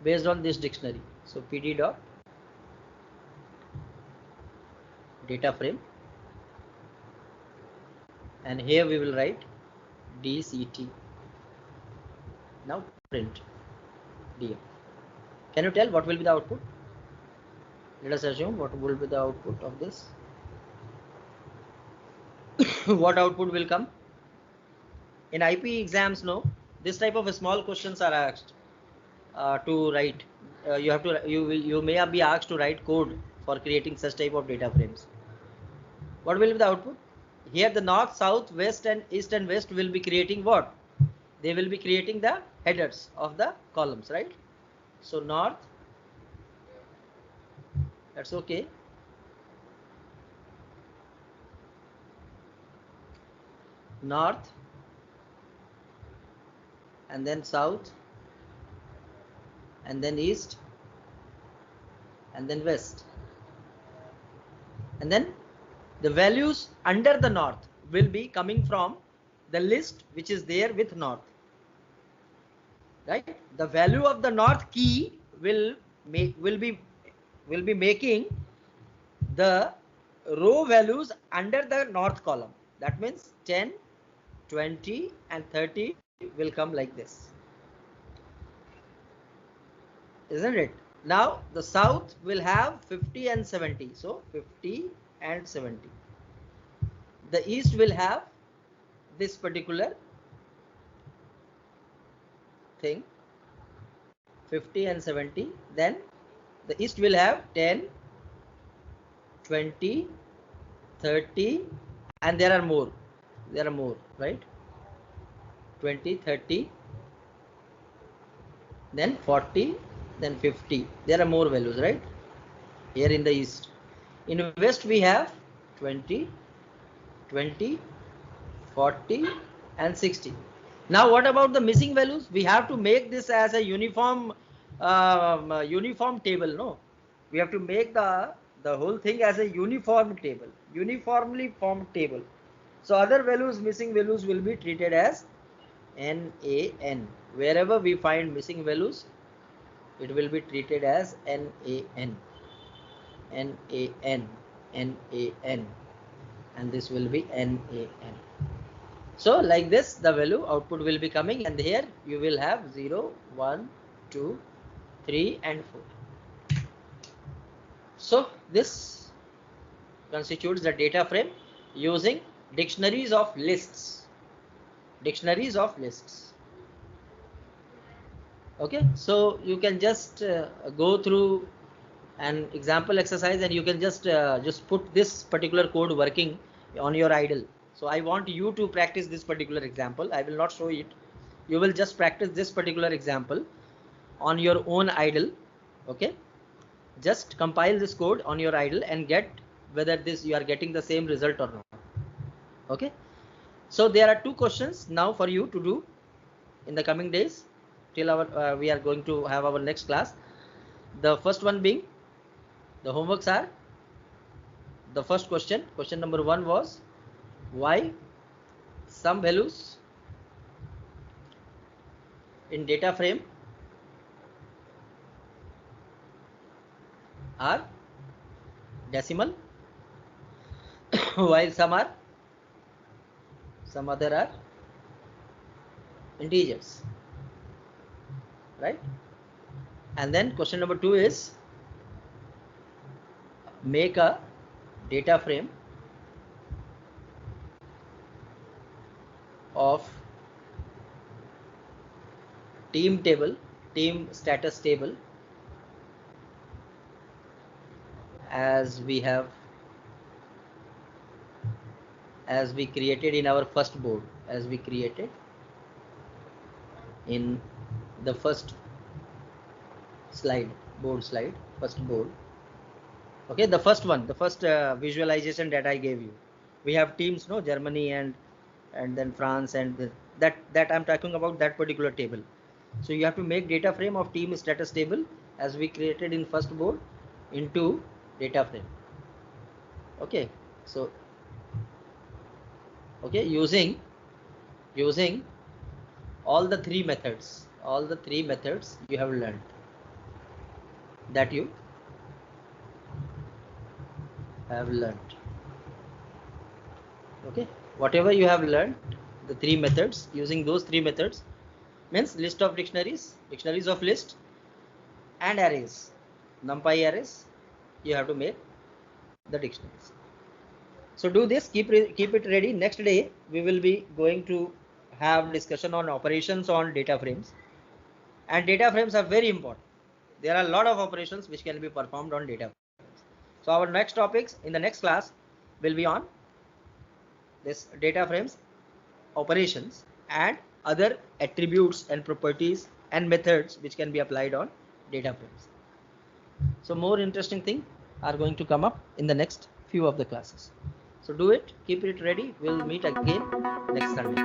[SPEAKER 1] based on this dictionary. So pd dot data frame, and here we will write dct. Now print df. Can you tell what will be the output? Let us assume what will be the output of this. What output will come? In IP exams, no, this type of small questions are asked to write. You may be asked to write code for creating such type of data frames. What will be the output? Here the north, south, west and east and west will be creating what? They will be creating the headers of the columns, right? So north, that's okay. North, and then south, and then east, and then west. And then the values under the north will be coming from the list which is there with north, right? The value of the north key will be making the row values under the north column. That means 10, 20 and 30 will come like this, isn't it? Now the south will have 50 and 70, so 50 and 70. The east will have this particular thing, 50 and 70. Then the east will have 10, 20, 30, and there are more, right? 20, 30, then 40, then 50. There are more values, right? Here in the east. In west we have 20, 20, 40 and 60. Now what about the missing values? We have to make this as a uniform table, no? We have to make the whole thing as a uniform table, uniformly formed table. So other values, missing values will be treated as NaN. Wherever we find missing values, it will be treated as NaN, NaN, NaN, and this will be NaN. So like this, the value output will be coming, and here you will have 0, 1, 2, 3 and 4. So this constitutes the data frame using dictionaries of lists. Dictionaries of lists. Okay, so you can just go through an example exercise, and you can just put this particular code working on your idle. So I want you to practice this particular example. I will not show it. You will just practice this particular example on your own idle. Okay, just compile this code on your idle and get whether this you are getting the same result or not. Okay, so there are 2 questions now for you to do in the coming days till our we are going to have our next class. The first one being, the homeworks are, the first question number 1 was, why some values in data frame are decimal while some other are integers, right? And then question number 2 is, make a data frame of team status table as we created in our first board, as we created in the first board. Okay, the first one, the first visualization that I gave you. We have teams, no, Germany and then France, and that I'm talking about that particular table. So you have to make data frame of team status table as we created in first board into data frame. Okay, so okay, using all the three methods you have learned, that you have learned. Okay, whatever you have learned, the three methods, using those three methods means list of dictionaries of list, and arrays, numpy arrays, you have to make the dictionaries. So do this, keep it ready. Next day we will be going to have discussion on operations on data frames, and data frames are very important. There are a lot of operations which can be performed on data frames. So our next topics in the next class will be on this data frames, operations, and other attributes and properties and methods which can be applied on data frames. So more interesting things are going to come up in the next few of the classes. So do it, keep it ready. We'll meet again next Sunday.